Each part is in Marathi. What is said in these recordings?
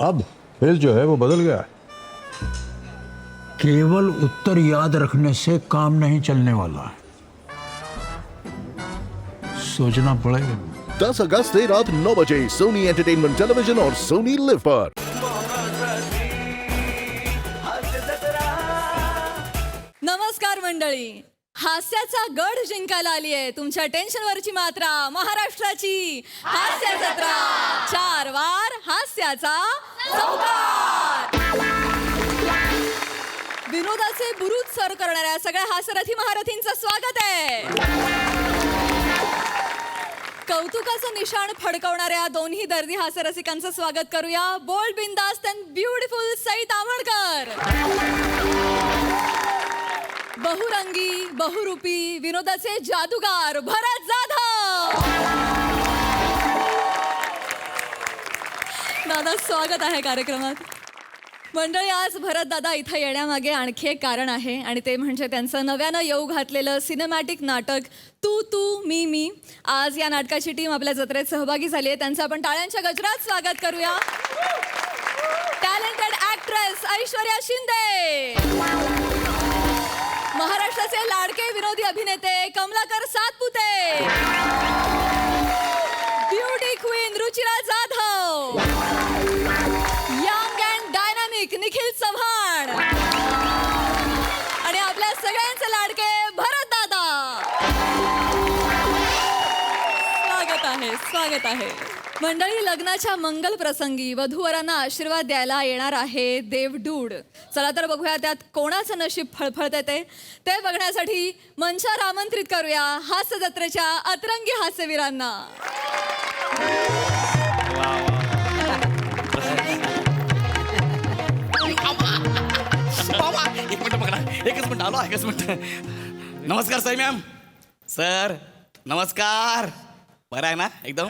अब खेल जो है वो बदल गया है। केवल उत्तर याद रखने से काम नहीं चलने वाला, सोचना पड़ेगा। 10 अगस्त से रात 9 बजे सोनी एंटरटेनमेंट टेलीविजन और सोनी लिव पर। नमस्कार मंडळी, हास्याचा गड जिंकायला आली आहे तुमच्या टेन्शनवरची मात्रा, महाराष्ट्राची हास्य जत्रा। 4 वार हास्याचा चौकार। विनोदाचे बुरुज सर करणाऱ्या सगळ्या हास्यरथी महारथींचं स्वागत आहे। कौतुकाचं निशाण फडकवणाऱ्या दोन्ही दर्दी हास्यरसिकांचं स्वागत करूया। बोल्ड, बिंदास्त अँड ब्युटिफुल सई तामणकर, बहुरंगी बहुरूपी विनोदाचे जादूगार भरत जाधव। दादा स्वागत आहे कार्यक्रमात। मंडळी, आज भरत दादा इथं येण्यामागे आणखी एक कारण आहे आणि ते म्हणजे त्यांचं नव्यानं येऊ घातलेलं सिनेमॅटिक नाटक तू तू मी मी। आज या नाटकाची टीम आपल्या जत्रेत सहभागी झाली आहे, त्यांचं आपण टाळ्यांच्या गजरात स्वागत करूया। टॅलेंटेड ऍक्ट्रेस ऐश्वर्या शिंदे, महाराष्ट्राचे लाडके विनोदी अभिनेते Kamalakar Satpute, beauty queen Ruchira Jadhav, young and dynamic Nikhil Chavan आणि आपल्या सगळ्यांचे लाडके भरत दादा। स्वागत आहे, स्वागत आहे। मंडळी, लग्नाच्या मंगल प्रसंगी वधूवरांना आशीर्वाद द्यायला येणार आहे देवडूड। चला तर बघूया त्यात कोणाचं नशीब फळफळते ते बघण्यासाठी मंचावर आमंत्रित करूया हास्य जत्रेच्या अतरंगी हास्यवीरांना। एकच मिनिट आलो, एकच मिनिट। नमस्कार साई मॅम, सर नमस्कार। बरं आहे ना एकदम?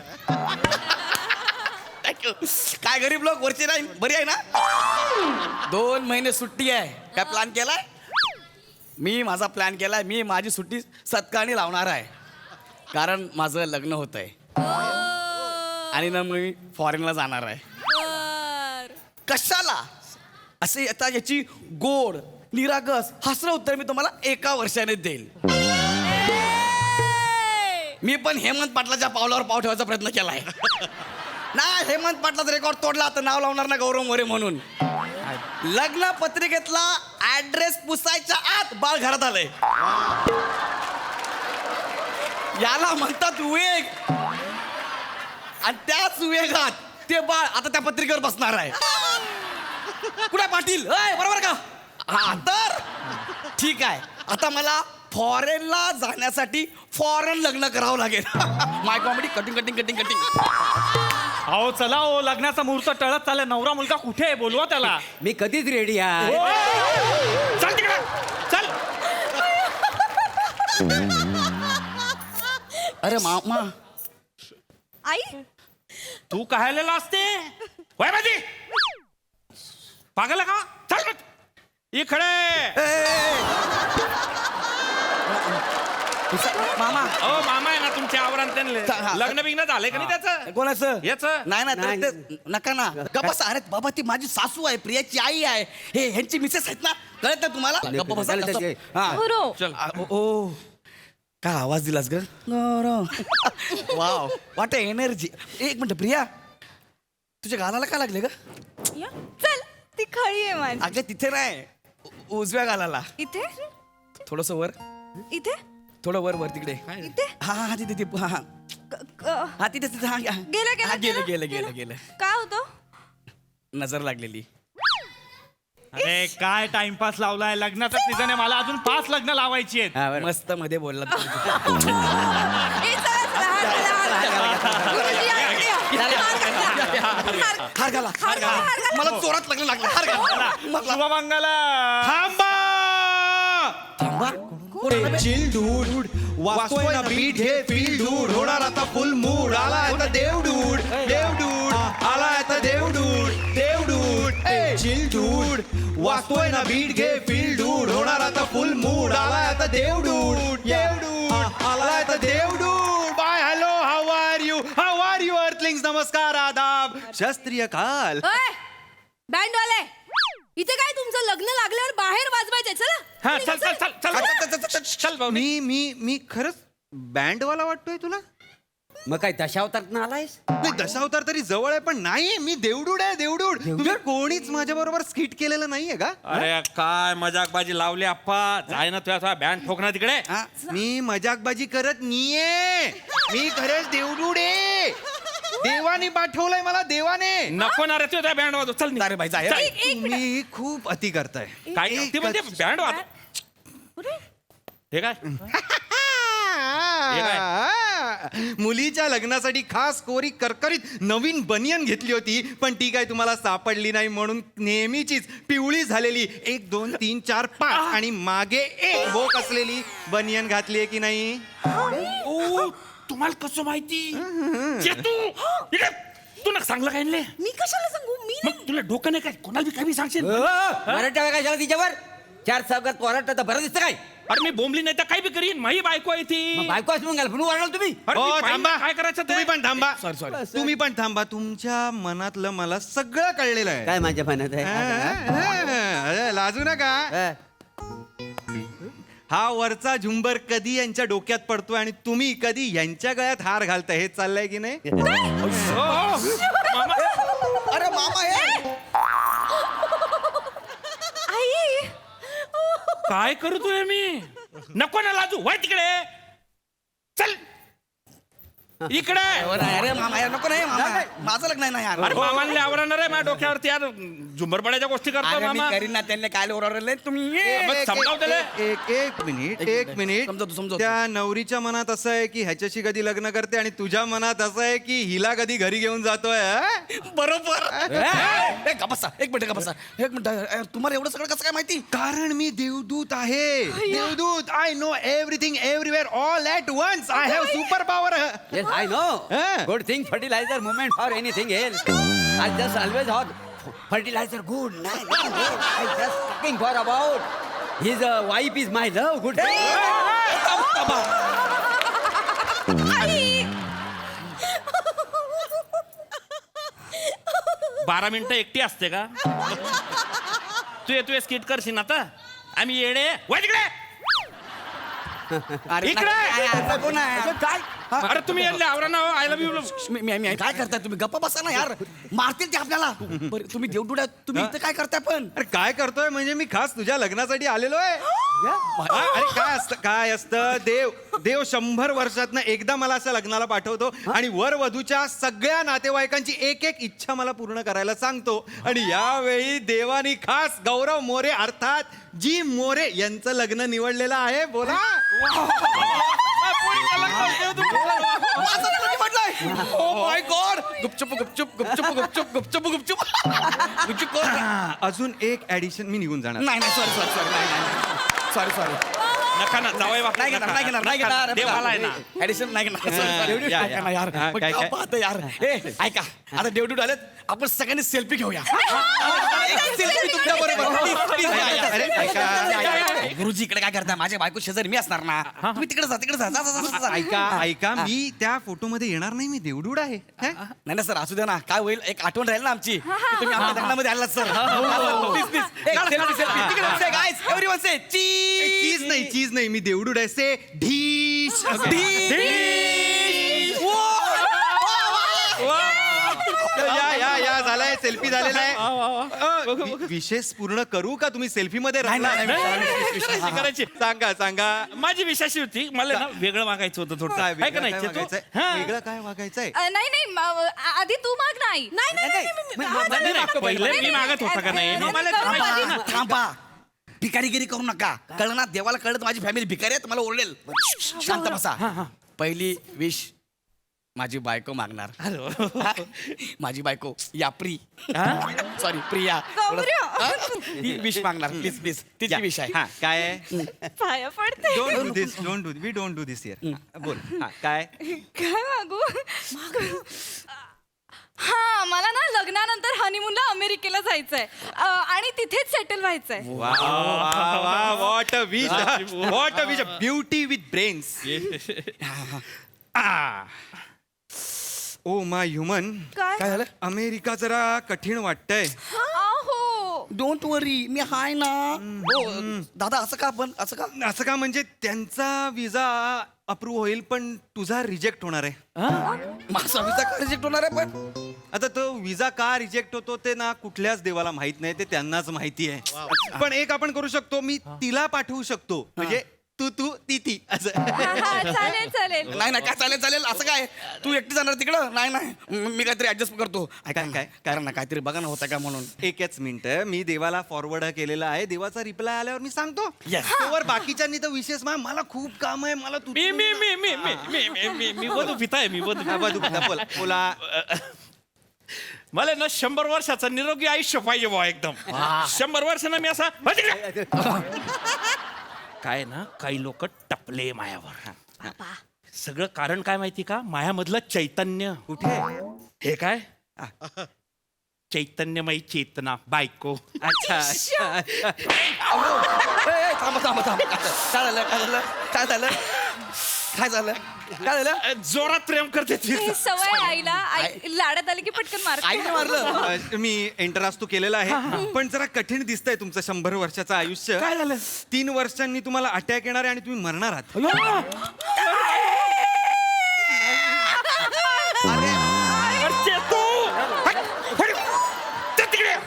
थँक्यू। काय गरीब लोक वरची राहील, बरी आहे ना? 2 महिने सुट्टी आहे, काय प्लॅन केलाय? मी माझा प्लॅन केलाय, मी माझी सुट्टी सत्कारणी लावणार आहे, कारण माझं लग्न होत आहे आणि ना मी फॉरेनला जाणार आहे। कशाला असे आता याची गोड निरागस हसरं उत्तर मी तुम्हाला 1 वर्षाने देईल। मी पण हेमंत पाटलाच्या पावलावर पाव ठेवायचा प्रयत्न केलाय ना। हेमंत पाटलाचा रेकॉर्ड तोडला तर नाव लावणार ना गौरव मोरे म्हणून। लग्न पत्रिकेतला ऍड्रेस पुसायच्या आत बाळ घरात आलंय। याला म्हणतात वेग, आणि त्याच वेगात ते बाळ आता त्या पत्रिकेवर बसणार आहे। कुठे पाटील, बरोबर का? हा, तर ठीक आहे, आता मला फॉरेनला जाण्यासाठी फॉरेन लग्न करावं लागेल। My comedy cutting cutting cutting cutting. अहो चला, हो लग्नाचा मुहूर्त टळत चालला, नवरा मुलगा कुठे आहे? बोलवा त्याला। मी कधीच रेडी आहे। चल तिकडे, चल। अरे मामा, आई तू कहायला असते वय माझी पागल आहे का? चल मग. इकडे मामा अहो मामा आहे ना तुमचे आवरण त्यांना लग्न बिग्न झालंय का नाही त्याचं? कोणाचं? याचं? नाही ना, नका ना गप्प बसा। अरे बाबा, ती माझी सासू आहे, प्रियाची आई आहे, हे ह्यांची मिसेस आहेत ना, कळत ना तुम्हाला? गप्प बसा। हा. चल. ओ काय आवाज दिलास ग? वाव, वाट एनर्जी। एक मिनिट प्रिया, तुझ्या गालाला काय लागले ग? चल, ती खळी आहे माझी। अगं तिथे नाही, उजव्या गालाला। इथे थोडस वर, इथे थोडं वर वर तिकडे। इथे हा हा तिथे तिथे हा हा तिथे तिथे हा गेलं गेलं काय होतं? नजर लागलेली। अरे काय टाइमपास लावलाय, लग्नाचा सीझन आहे, मला अजून 5 लग्न लावायची आहेत। मस्त मध्ये बोलला। हार घाला, मला जोरात लग्न लागलं। हार घाला, शुभमंगला। थांबा, चिल डूड वाचतोय ना बीट हे फील डूड होणार आता फुल मूड आला आता देवडूड देवडूड आला आता देवडूड देवडूड चिल डूड वाचतोय ना बीट घे फील डूड होणार आता फुल मूड आला आता देवडूड देवडूड आला आता देवडूड bye hello how are you earthlings नमस्कार आदाब शास्त्रीय काल बँडवाले इथे काय तुमचं लग्न लागल्यावर बाहेर वाजवायचंय चला. हा चल चल चल चल चल भाऊ मी खरंच बँडवाला वाटतोय तुला? मग काय दशावतारात आलायस? नाही, दशावतार तरी जवळ आहे, पण नाही, मी देवडूड आहे, देवडूड. तुम्ही कोणीच माझ्या बरोबर स्किट केलेलं नाहीये का? अरे काय मजाकबाजी लावली अप्पा, जाय ना तुझ्या बँड ठोकणार तिकडे. मी मजाकबाजी करत नाहीये, मी खरंच देवडूड आहे. देवाने पाठवलंय मला, देवाने. नको ना रे तुझ्या बँड वाजव. चल अरे बाई जाय. तुम्ही खूप अति करताय. काय ते म्हणजे बँड वाजव. हे काय मुलीच्या लग्नासाठी खास कोरी करकरीत नवीन बनियन घेतली होती, पण ती काय तुम्हाला सापडली नाही म्हणून नेहमीचीच पिवळी झालेली 1 2 3 4 5 आणि मागे एक बोक असलेली बनियन घातली आहे की नाही? ओ तुम्हाला कसं माहिती? तू ना चांगलं काय आणले? मी कशाला सांगू मी मग तुला डोकं नाही काय? कोणाला बी काय बी सांगशील? मराठा कशाला तिच्यावर 4 चौकात पोराट बरं दिसतं काय? अरे मी बोंबली नाही तर काय बी करीन. माही बायको आहे ती. बायको असं मग म्हणून वाढाल तुम्ही. अरे हो, मी पाहिलं थांबा. काय करायचं ते? तुम्ही पण थांबा. सॉरी. तुम्ही पण थांबा. तुमच्या मनातलं मला सगळं कळलेलं आहे. काय माझ्या मनात आहे? लाजू नका. हा वरचा झुंबर कधी यांच्या डोक्यात पडतोय आणि तुम्ही कधी यांच्या गळ्यात हार घालताय, हे चाललंय की नाही? अरे मामा हे आई काय करतोय मी? नको ना लाजू. वळ तिकडे. चल इकडे. अरे मामा यार नको नाही मामा, माझं लग्न आहे ना यार. अरे मामाला आवरणार आहे माझ्या डोक्यावरती यार. झुंबर पडायच्या गोष्टी करतो अरे मी मामा. करीन ना, त्यांना काय ओरडले तुम्ही. मग समजाव त्याला. एक मिनिट. समजवतो. त्या नवरीच्या मनात असं आहे की ह्याच्याशी कधी लग्न करते आणि तुझ्या मनात असं आहे की हिला कधी घरी घेऊन जातोय. बरोबर. एक मिनिट, तुम्हाला एवढं सगळं कसं काय माहिती? कारण मी देवदूत आहे. देवदूत. I know everything everywhere all at once. I have super power. Yes, I know. Good thing, fertilizer movement or anything else. I just always thought fertilizer good. I just talking for about his wife is my love. Good. बारा मिनिटं एकटी असते का? तू स्किट करशील आता. आम्ही येडे. वळ तिकडे. काय? अरे तुम्ही यांना आवरा ना. I love you. मी काय करताय तुम्ही? गप्पा बसा ना यार, मारतील ते आपल्याला. बरं, तुम्ही देवडुड्या, तुम्ही इथं काय करताय पण? अरे काय करतोय म्हणजे मी खास तुझ्या लग्नासाठी आलेलो आहे. अरे काय असतं, देव 100 वर्षातनं एकदा मला असं लग्नाला पाठवतो आणि वर वधूच्या सगळ्या नातेवाईकांची एक एक इच्छा मला पूर्ण करायला सांगतो. आणि यावेळी देवानी खास गौरव मोरे अर्थात जी मोरे यांचं लग्न निवडलेलं आहे. बोला. माय गॉड. गुपचूप. अजून एक ऍडिशन मी निघून जाणार. नाही सॉरी. नका ना जावई बाप. नाही घेणार. देव आलाय ना. ऍडिशन नाही या. घेणार यार. हा, काय? पाहतो यार. ऐका, आता देवडूड आलेत, आपण सगळ्यांनी सेल्फी घेऊया. सेल्फी तुमच्या अरे, ऐका. गुरुजी इकडे काय करता? माझ्या बायको शेजारी मी असणार ना. तुम्ही तिकडे जा. ऐका मी त्या फोटो मध्ये येणार नाही. मी देवडूड आहे. नाही ना सर, असू द्या ना. काय होईल, एक आठवण राहील ना आमची. तुम्ही आमच्या लग्नामध्ये आलात सर. चीज नाही. मी देवडूड आहे. से ढीश. या झालाय. सेल्फी झालेला आहे. विशेष पूर्ण करू का? तुम्ही सेल्फी मध्ये राहिला. करायची. सांगा. माझी विषयाशी होती. मला ना वेगळं मागायचं होतं थोडं. काय आहे का वेगळं नाही? काय चेतू? मागायचंय? हा. वेगळं काय मागायचंय? नाही आधी तू माग. नाही पहिले मी मागत होता का नाही? मग मला माहिती ना. थांबा. भिकारीगिरी करू नका. कळलं ना, देवाला कळलं तर माझी फॅमिली भिकारी आहे, तुम्हाला ओरडेल. शांत बसा. पहिली विश माझी बायको मागणार. माझी बायको याप्री, सॉरी प्रिया, ती विश मागणार. प्लीज तिची विश आहे. हा काय आहे? पाया पडते. Don't do this here. बोल. हा काय? काय मागू? हा मला ना लग्नानंतर हनीमूनला अमेरिकेला जायचंय आणि तिथेच सेटल व्हायचंय. What a wish. Beauty with brains. Oh my human. काय काय झालं? अमेरिका जरा कठीण वाटतंय. डोंट वरी मी हाय ना हो दादा असं का पण असं का असं का म्हणजे त्यांचा विजा अप्रूव्ह होईल पण तुझा रिजेक्ट होणार आहे. माझा विजा का रिजेक्ट होणार आहे पण आता तो विजा का रिजेक्ट होतो ते ना कुठल्याच देवाला माहित नाही, ते त्यांनाच माहिती आहे. पण एक आपण करू शकतो, मी तिला पाठवू शकतो, म्हणजे तू ती असं. चालेल चालेल. नाही काय चालेल असं काय तू एकटी जाणार तिकडं नाही मी काहीतरी ऍडजस्ट करतो काय? कारण ना काहीतरी बघा ना होतं का म्हणून एकच मिनिट, मी देवाला फॉरवर्ड केलेला आहे, देवाचा रिप्लाय आल्यावर मी सांगतो. Yes. तोवर बाकीच्यांनी तर विशेष मला खूप काम आहे, मला तू मी वधू पिताय मी वधू बोला. मला ना 100 वर्षाचं निरोगी आयुष्य पाहिजे बुवा एकदम. 100 वर्षानं मी असा काय ना काही लोक टपले मायावर. सगळं कारण काय माहिती का? मायामधलं चैतन्य कुठे? हे काय चैतन्यमयी चेतना बायको. अच्छा थांबा काय झालं जोरात प्रेम करते ती. हे सवय आईला लाडात आली की पटकन आईने मारलं मी एंटरास केलेला आहे, पण जरा कठीण दिसतंय तुमचं 100 वर्षाचं आयुष्य. काय झालं? 3 वर्षांनी तुम्हाला अटॅक येणार आहे आणि तुम्ही मरणार आहात.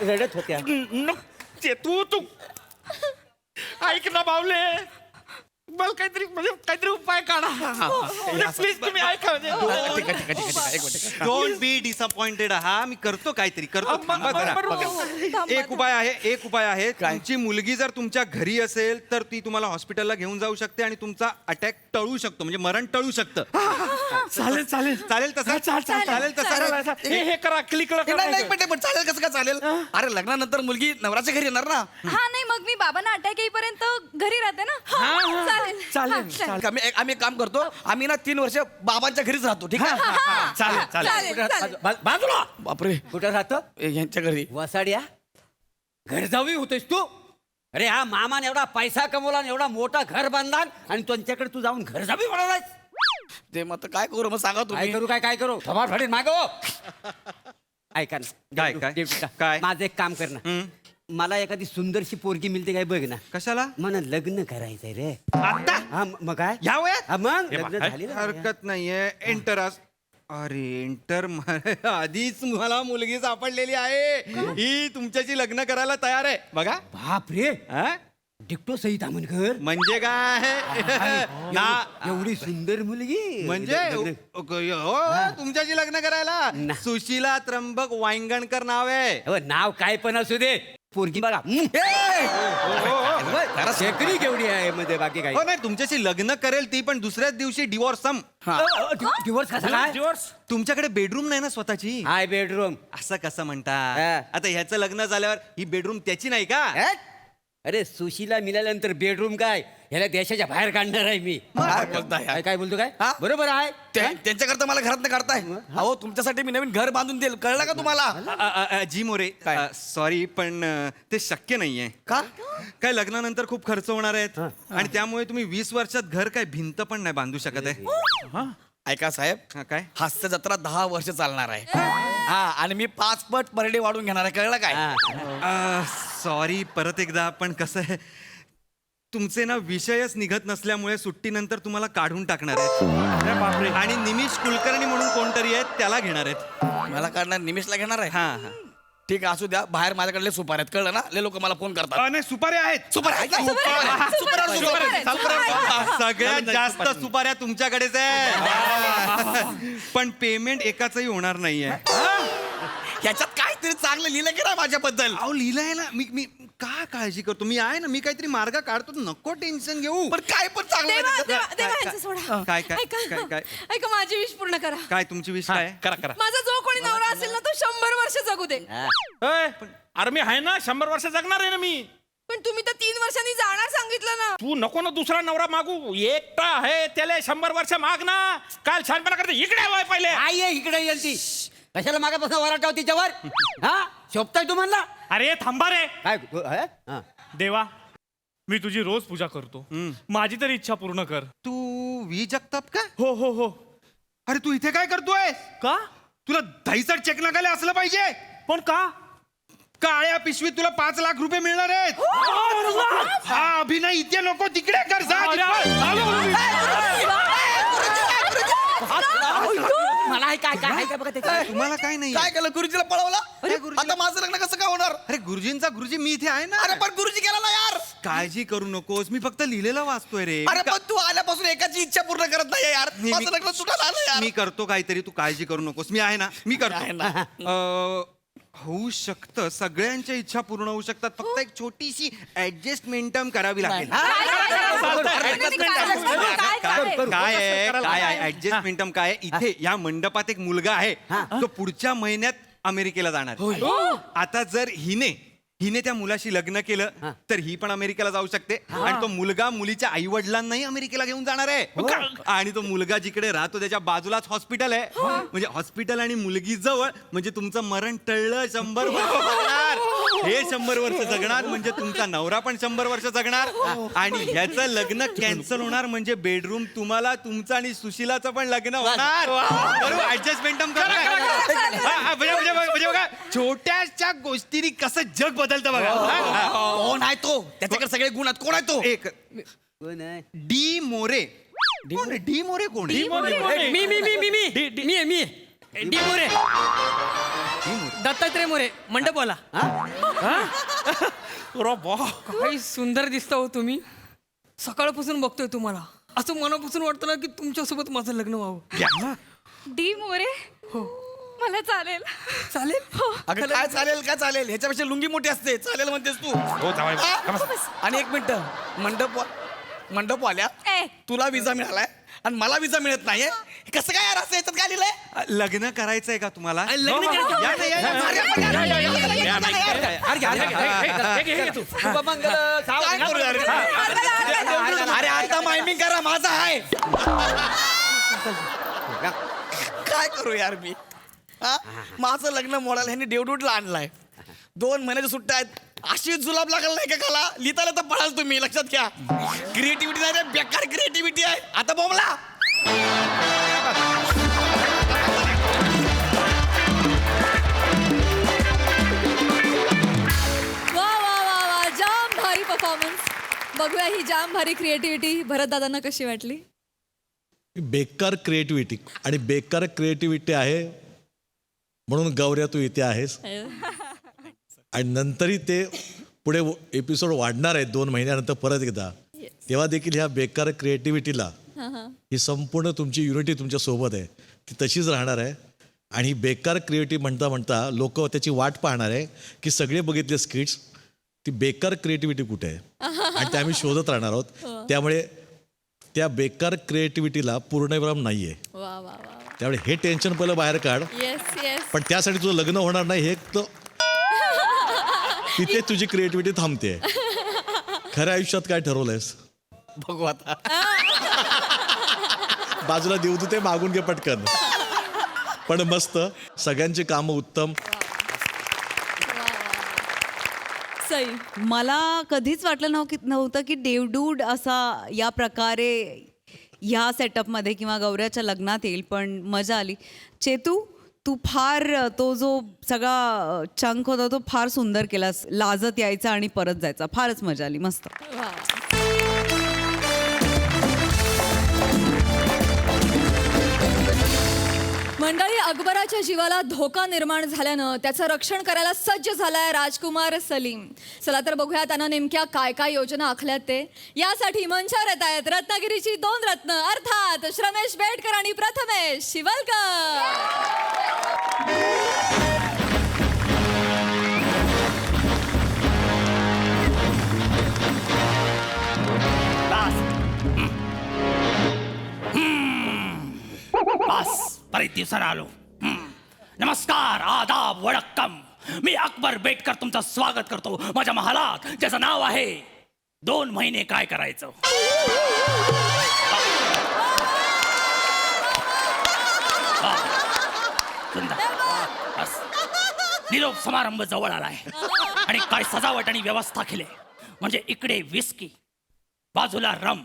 रडत होत्या तू ऐक ना बावले, मला काहीतरी उपाय काढा प्लीज. तुम्ही ऐका डोंट बी डिसअपॉइंटेड. हा मी करतो काहीतरी करतो. एक उपाय आहे. तुमची मुलगी जर तुमच्या घरी असेल तर ती तुम्हाला हॉस्पिटलला घेऊन जाऊ शकते आणि तुमचा अटॅक टळू शकतो, म्हणजे मरण टळू शकतं. चालेल तसं. हे करा क्लिक नाही पण चालेल कसं काय चालेल अरे लग्नानंतर मुलगी नवऱ्याच्या घरी येणार ना हा नाही मग मी बाबांना अटॅक येईपर्यंत घरी राहते ना. चालेल. आम्ही एक काम करतो आम्ही ना 3 वर्ष बाबांच्या घरीच राहतो ठीक आहे चालेल. बाजूला बापरे कुठं राहतो? यांच्या घरी वसाड्या घर जावी होतेस तू? अरे हा मामाने एवढा पैसा कमवला आणि एवढा मोठा घर बांधला आणि त्यांच्याकडे तू जाऊन घर जावी म्हणालाय. ते मग काय करू मग सांगा काय तुम्ही काय करू थोबाड फाडीन मागव. ऐका ना काय? काय? माझं एक काम कर ना, मला एखादी सुंदरशी पोरगी मिळते काय बघ ना. कशाला? मला लग्न करायचंय रे. आता हा मग काय ह्या वयात? हा, मग हे लग्न बघ, झाली ना. हरकत नाहीये. एंटरास. अरे आधीच मला मुलगी सापडलेली आहे, ही तुमच्याशी लग्न करायला तयार आहे. बघा बाप रे, हा? डिक्टो सई तामणकर म्हणजे काय? एवढी सुंदर मुलगी म्हणजे हो तुमच्याशी लग्न करायला ना. सुशीला त्र्यंबक वांगणकर नाव आहे. हो, नाव काय पण असू दे, पोरगी बघा शेकडी केवढी आहे मध्ये, बाकी काय. हो नाही, तुमच्याशी लग्न करेल ती, पण दुसऱ्याच दिवशी डिवोर्स सम. डिवोर्स कसा काय? दिवस तुमच्याकडे बेडरूम नाही ना स्वतःची? हाय बेडरूम. असं कसं म्हणता? हा. आता ह्याचं लग्न झाल्यावर ही बेडरूम त्याची नाही का? अरे सुशीला मिळाल्यानंतर बेडरूम काय, ह्याला देशाच्या बाहेर काढणार आहे मी. काय बोलताय काय बोलतो काय? हा? बरोबर आहे. त्यांच्याकरता मला घरात काढताय अहो तुमच्यासाठी मी नवीन घर बांधून देईल कळलं का तुम्हाला जी मोरे, सॉरी पण ते शक्य नाहीये. का काय लग्नानंतर खूप खर्च होणार आहेत आणि त्यामुळे तुम्ही 20 वर्षात घर काय भिंत पण नाही बांधू शकत आहे. ऐका साहेब हा, काय? हास्य जत्रा 10 वर्ष चालणार आहे हा आणि मी 5 पट पर डे वाढून घेणार आहे कळलं काय सॉरी परत एकदा, पण कसं आहे तुमचे ना विषयच निघत नसल्यामुळे सुट्टीनंतर तुम्हाला काढून टाकणार आहेत आणि निमिष कुलकर्णी म्हणून कोणतरी आहेत त्याला घेणार आहेत. मला काढणार निमिषला घेणार आहे हा हा. ठीक आहे असू द्या बाहेर माझ्याकडे सुपार आहेत कळलं ना ले लोक मला फोन करतात नाही सुपाऱ्या आहेत. सुपार सगळ्यात जास्त सुपाऱ्या तुमच्याकडेच आहे, पण पेमेंट एकाचही होणार नाहीये. ह्याच्यात काहीतरी चांगलं लिहिलं की नाही माझ्याबद्दल अहो लिहिलंय ना, मी का काळजी करतो, मी आहे ना, मी काहीतरी मार्ग काढतो, नको टेन्शन घेऊ. पण काय पण चांगलं देवा ह्यांचं सोडा. काय काय ऐका काय काय ऐका माझी विश पूर्ण करा. काय तुमची विश काय? करा माझा जो कोणी नवरा असेल ना तो 100 वर्ष जगू दे. अरे मी आहे ना 100 वर्ष जगणार आहे ना मी. पण तुम्ही तर 3 वर्षांनी जाणार सांगितलं ना. तू नको ना दुसरा नवरा मागू, एकटा आहे त्याला 100 वर्ष माग ना. काल छानपणा करते, इकडे वय पहिले. आई आहे इकडे येईल ती, कशाला मागापासून वराटाव तिच्यावर. हा शोभताय तू म्हणला. अरे थांबा रे काय हा? देवा, मी तुझी रोज पूजा करतो, माझी तरी इच्छा पूर्ण कर. तू वी जगताप का? हो हो हो. अरे तू इथे काय करतोय? का? तुला दहीसर चेक नकाले असलं पाहिजे. पण का? काळ्या पिशवीत तुला 5 लाख रुपये मिळणार आहेत. हा अभिनय इथे नको, तिकडे कर जा. मला हे काय काय काय बघा त्याच्यात. तुम्हाला काय नाही काय केलं गुरुजीला पळवला आता माझं लग्न कसं काय होणार? अरे गुरुजींचा गुरुजी मी इथे आहे ना. अरे पण गुरुजी गेला ना यार. काळजी करू नकोस, मी फक्त लिहिलेलं वाचतोय रे. अरे पण तू आल्यापासून एकाची इच्छा पूर्ण करत नाही यार. माझं लग्न सुटायला आलं यार. मी करतो काहीतरी, तू काळजी करू नकोस. मी आहे ना, मी आहे ना. करतो. होऊ शकतं, सगळ्यांच्या इच्छा पूर्ण होऊ शकतात. फक्त एक छोटीशी ऍडजस्टमेंट करावी लागेल. काय आहे ऍडजस्टमेंट काय आहे? इथे या मंडपात एक मुलगा आहे, तो पुढच्या महिन्यात अमेरिकेला जाणार. आता जर हिने त्या मुलाशी लग्न केलं तर ही पण अमेरिकेला जाऊ शकते आणि तो मुलगा मुलीच्या आई वडिलांनाही अमेरिकेला घेऊन जाणार आहे. आणि तो मुलगा जिकडे राहतो त्याच्या बाजूलाच हॉस्पिटल आहे. म्हणजे हॉस्पिटल आणि मुलगी जवळ, म्हणजे तुमचं मरण टळलं. 100 वर्ष जगणार. हे 100 वर्ष जगणार म्हणजे तुमचा नवरा पण 100 वर्ष जगणार. आणि ह्याचं लग्न कॅन्सल होणार म्हणजे बेडरूम तुम्हाला, तुमचं आणि सुशिलाचं पण लग्न होणार. बरोबर, ऍडजस्टमेंट म्हणजे बघा, छोट्याशा गोष्टींनी कसं जग बदलतं बघा. कोण आहे तो? त्याच्याकडे सगळे गुण आहेत. कोण आहे तो? एक कोण आहे? डी मोरे. डी मोरे कोण आहे? मी डी मोरे, दत्तात्रय मोरे, मंडपवाला. काही सुंदर दिसता हो तुम्ही. सकाळपासून बघतोय तुम्हाला, असं मनापासून वाटतं ना की तुमच्यासोबत माझं लग्न व्हावं. डी मोरे मला चालेल. चालेल. अगं काय चालेल काय चालेल, ह्याच्यापेक्षा लुंगी मोठी असते. चालेल म्हणतेस तू? आणि एक मिनिट, मंडपवाल्या ए. तुला विजा मिळालाय आणि मला विजा मिळत नाहीये. कसं काय यार? असं याच्यात काय लिहिलंय? लग्न करायचंय का तुम्हाला? लग्न करायचं. या ना, या ना. काय करू यार? अरे आता मायमिंग करा, माझा आहे. काय करू यार मी? माझं लग्न मोडायला ह्यांनी देवडूडला आणलाय. 2 महिन्याच्या सुट्ट्या आहेत. अशी जुलाब लागल नाही का खाला? लिहिता लिहिता पळाल तुम्ही. लक्षात घ्या, क्रिएटिव्हिटी नाही रे, बेकार क्रिएटिव्हिटी आहे. आता बोमला. वा वा वा वा, जाम भारी परफॉर्मन्स. बघूया ही जाम भारी क्रिएटिव्हिटी भरत दादांना कशी वाटली. बेकार क्रिएटिव्हिटी आणि बेकार क्रिएटिव्हिटी आहे म्हणून गौऱ्या तू इथे आहेस. आणि नंतरही ते पुढे एपिसोड वाढणार आहेत 2 महिन्यानंतर परत एकदा. तेव्हा देखील ह्या बेकार क्रिएटिव्हिटीला ही संपूर्ण तुमची युनिटी तुमच्या सोबत आहे ती तशीच राहणार आहे. आणि ही बेकार क्रिएटिव्ह म्हणता म्हणता लोक त्याची वाट पाहणार आहे की सगळे बघितले स्किट्स, ती बेकार क्रिएटिव्हिटी कुठे आहे आणि ते आम्ही शोधत राहणार आहोत. त्यामुळे त्या बेकार क्रिएटिव्हिटीला पूर्णविराम नाहीये. वा वा वा. त्यामुळे हे टेन्शन पहिलं बाहेर काढ. Yes yes. पण त्यासाठी तुझं लग्न होणार नाही हे तर तिथे तुझी क्रिएटिव्हिटी थांबते. खऱ्या आयुष्यात काय ठरवलंयस? बघू आता. बाजूला देऊ ते मागून घे पटकन. पण मस्त, सगळ्यांची कामं उत्तम. सई. मला कधीच वाटलं नव्हतं की देवडूड असा या प्रकारे ह्या सेटअपमध्ये किंवा गौऱ्याच्या लग्नात येईल. पण मजा आली. चेतू, तू फार तो जो सगळा चंक होता तो फार सुंदर केलास. लाजत यायचा आणि परत जायचा. फारच मजा आली. मस्त. वा. मंडळी, अकबराच्या जीवाला धोका निर्माण झाल्यानं त्याचं रक्षण करायला सज्ज झालाय राजकुमार सलीम. चला तर बघूया त्यानं नेमक्या काय काय योजना आखल्यात ते. यासाठी मंचावर येत आहेत रत्नागिरीची 2 रत्न अर्थात श्रमेश बेटकर आणि प्रथमेश शिवलकर. बस बरेच दिवसानं आलो. नमस्कार, आदाब, वडक्कम. मी अकबर बेटकर तुमचं स्वागत करतो माझ्या महालात, ज्याचं नाव आहे 2 महिने काय करायचं. बस. निरोप समारंभ जवळ आलाय आणि काय सजावट आणि व्यवस्था केली. म्हणजे इकडे विस्की, बाजूला रम,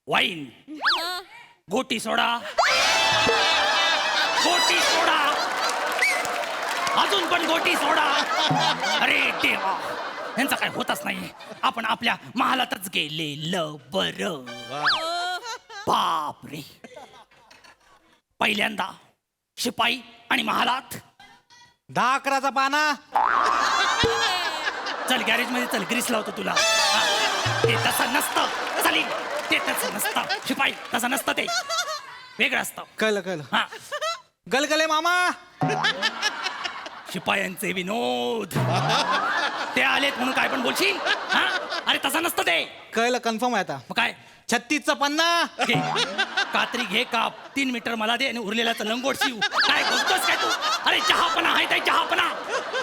वाईन, गोटी सोडा, अजून पण गोटी सोडा. अरे देवा, यांचा काय होतच नाही. आपण आपल्या महालातच गेलेलं बरं. बाप रे, पहिल्यांदा शिपाई आणि महालात. 10-11चा पाना. चल गॅरेज मध्ये चल, ग्रीस लावतो तुला. हा, ते तसं नसतं चालेल, ते तसं नसतं. शिपाई तसं नसतं, ते वेगळं असतं. कळलं. हा, गलगले मामा. शिपायांचे विनोद. ते आलेत म्हणून काय पण बोलशील? हा, अरे तसं नसतं ते. कळलं, कन्फर्म आहे आता. मग काय? 36चा पन्ना. घे. कात्री घे, काप 3 मीटर मला दे आणि उरलेल्याचं लंगोट शिव. काय बोलतोस काय तू? अरे चहापणा आहे, काय चहापणा?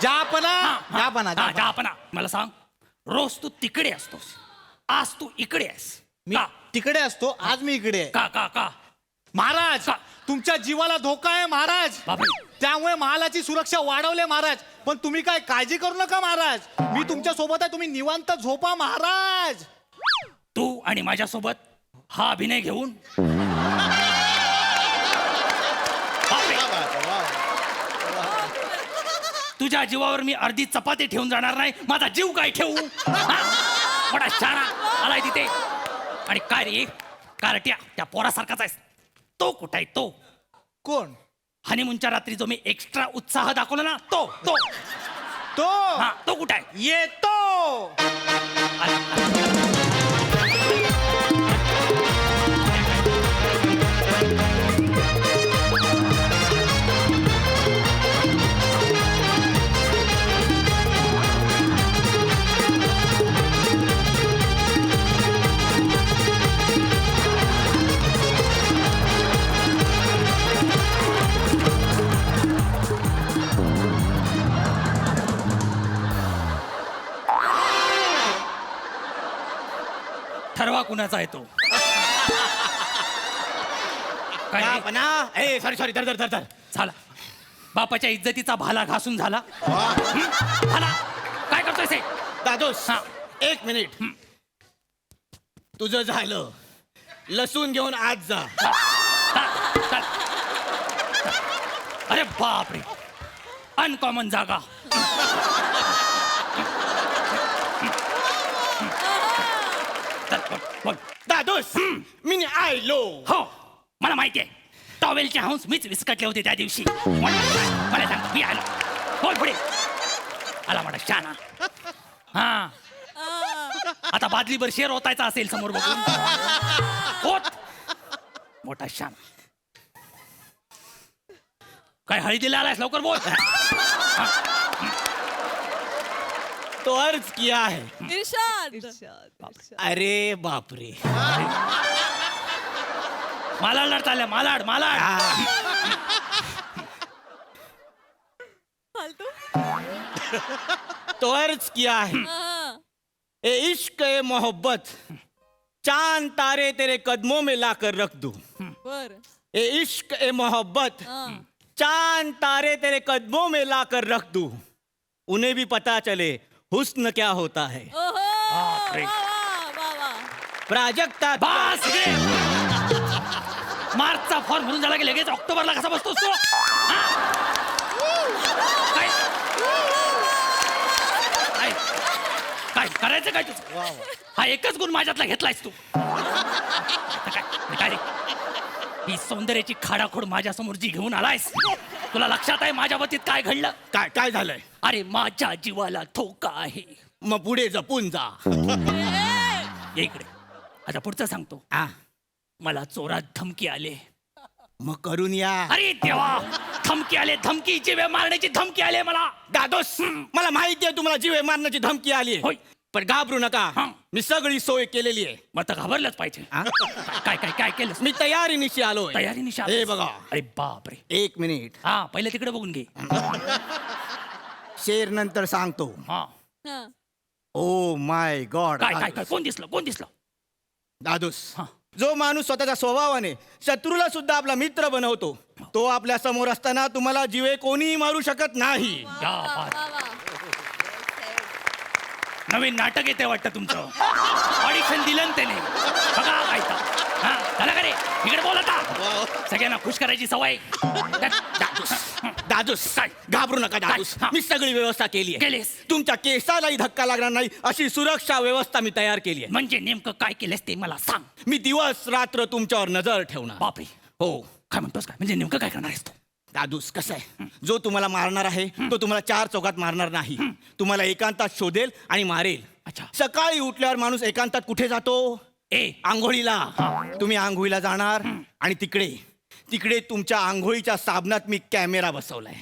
चहापणा. मला सांग, रोज तू तिकडे असतोस, आज तू इकडे आहेस. मी तिकडे असतो, आज मी इकडे आहे. का महाराज, तुमच्या जीवाला धोका आहे महाराज. बापरे. त्यामुळे महालाची सुरक्षा वाढवले महाराज. पण तुम्ही काय काळजी करू नका महाराज. मी तुमच्या सोबत आहे, तुम्ही निवांत झोपा महाराज. तू आणि माझ्यासोबत हा अभिनय घेऊन बापरे. तुझ्या जीवावर मी अर्धी चपाती ठेवून जाणार नाही. माझा जीव काय ठेवू? हा? मोठा शाणा आलाय तिथे. आणि काय रे कारट्या, त्या पोरासारखाच आहेस. तो कुठं आहे? तो कोण? हनीमूनच्या रात्री जो मी एक्स्ट्रा उत्साह दाखवला ना, तो तो तो हा, तो कुठं आहे? येतो. ठरवा कुणाचा आहे तो. काय सॉरी धर झाला. बापाच्या इज्जतीचा भाला घासून झाला. भाला काय करतोय से? दादोस, 1 मिनिट. तुझं झालं, लसूण घेऊन आज जा. अरे बापरे, अनकॉमन जागा. दादोस, मी आयलो. हो, मला माहिती आहे. टॉवेलचे हंस मीच विस्कटले होते त्या दिवशी. मला सांग, मी आलो. बोल पुढे. आला मोठा शाना. हा, आता बादलीभर शेर ओतायचा असेल समोर बघून. होत मोठा शाना. काय हळदीला आलायस? लवकर बोल. तो अर्ज किया है. इर्शाद. अरे बापरे. मालाड चालल्या, मालाड. फालतू. तो अर्ज किया है. ए इश्क ए मोहब्बत, चांद तारे तेरे कदमों में लाकर रख दूं. बर. ए इश्क ए मोहब्बत, चांद तारे तेरे कदमों में लाकर रख दूं. उन्हें भी पता चले हुस्न क्या होता है. बापरे. प्राजक्ता. बास रे. मार्चचा फॉर्म भरून झाला की लगेच ऑक्टोबरला कसा बसतोस तू? काय करायचं काय तुझं? हा एकच गुण माझ्यातला घेतलायस तू. काय रे, ही सौंदर्याची खाडाखोड माझ्या समोर जी घेऊन आलायस, तुला लक्षात आहे माझ्या बाबतीत काय घडलं? काय झालंय? अरे माझ्या जीवाला धोका आहे. मग पुढे जपून जा. ये इकडे. आता पुढचं सांगतो. मला चोरात धमकी आले. मग करून या. अरे देवा, धमकी आले. धमकी, जीवे मारण्याची धमकी आली मला. दादोस, मला माहिती आहे तुम्हाला जीवे मारण्याची धमकी आली. होय, पण घाबरू नका. मी सगळी सोय केलेली आहे. मग तर घाबरलंच पाहिजे. काय काय काय केलं? मी तयारीनिशी आलोय. तयारीनिशी आलोय? हे बघा. अरे बापरे. 1 मिनिट. हा, पहिले तिकडे बघून घे. शेर नंतर सांगतो. हा. Oh my God. काय काय काय कोण दिसलं? दादोस, जो माणूस स्वतःच्या स्वभावाने शत्रूला सुद्धा आपला मित्र बनवतो, तो आपल्या समोर असताना तुम्हाला जीवे कोणीही मारू शकत नाही. नवीन नाटक येते वाटतं तुमचं. ऑडिशन दिलं ना त्याने. बघा काय तर. हा, झालं का रे? इकडे बोल आता. सगळ्यांना खुश करायची सवय. दादूस काय? घाबरू नका दादूस. हा. मी सगळी व्यवस्था केली आहे. केलीस? तुमच्या केसालाही धक्का लागणार नाही अशी सुरक्षा व्यवस्था मी तयार केली आहे. म्हणजे नेमकं काय केलंस ते मला सांग. मी दिवस रात्र तुमच्यावर नजर ठेवणार. बापरे, हो काय म्हणतोस काय? म्हणजे नेमकं काय करणार आहेस तू? दादूस कसं आहे, जो तुम्हाला मारणार आहे तो तुम्हाला 4 चौकात मारणार नाही. तुम्हाला एकांतात शोधेल आणि मारेल. अच्छा. सकाळी उठल्यावर माणूस एकांतात कुठे जातो? आंघोळीला. तुम्ही आंघोळीला जाणार आणि तिकडे तुमच्या आंघोळीच्या साबणात मी कॅमेरा बसवलाय.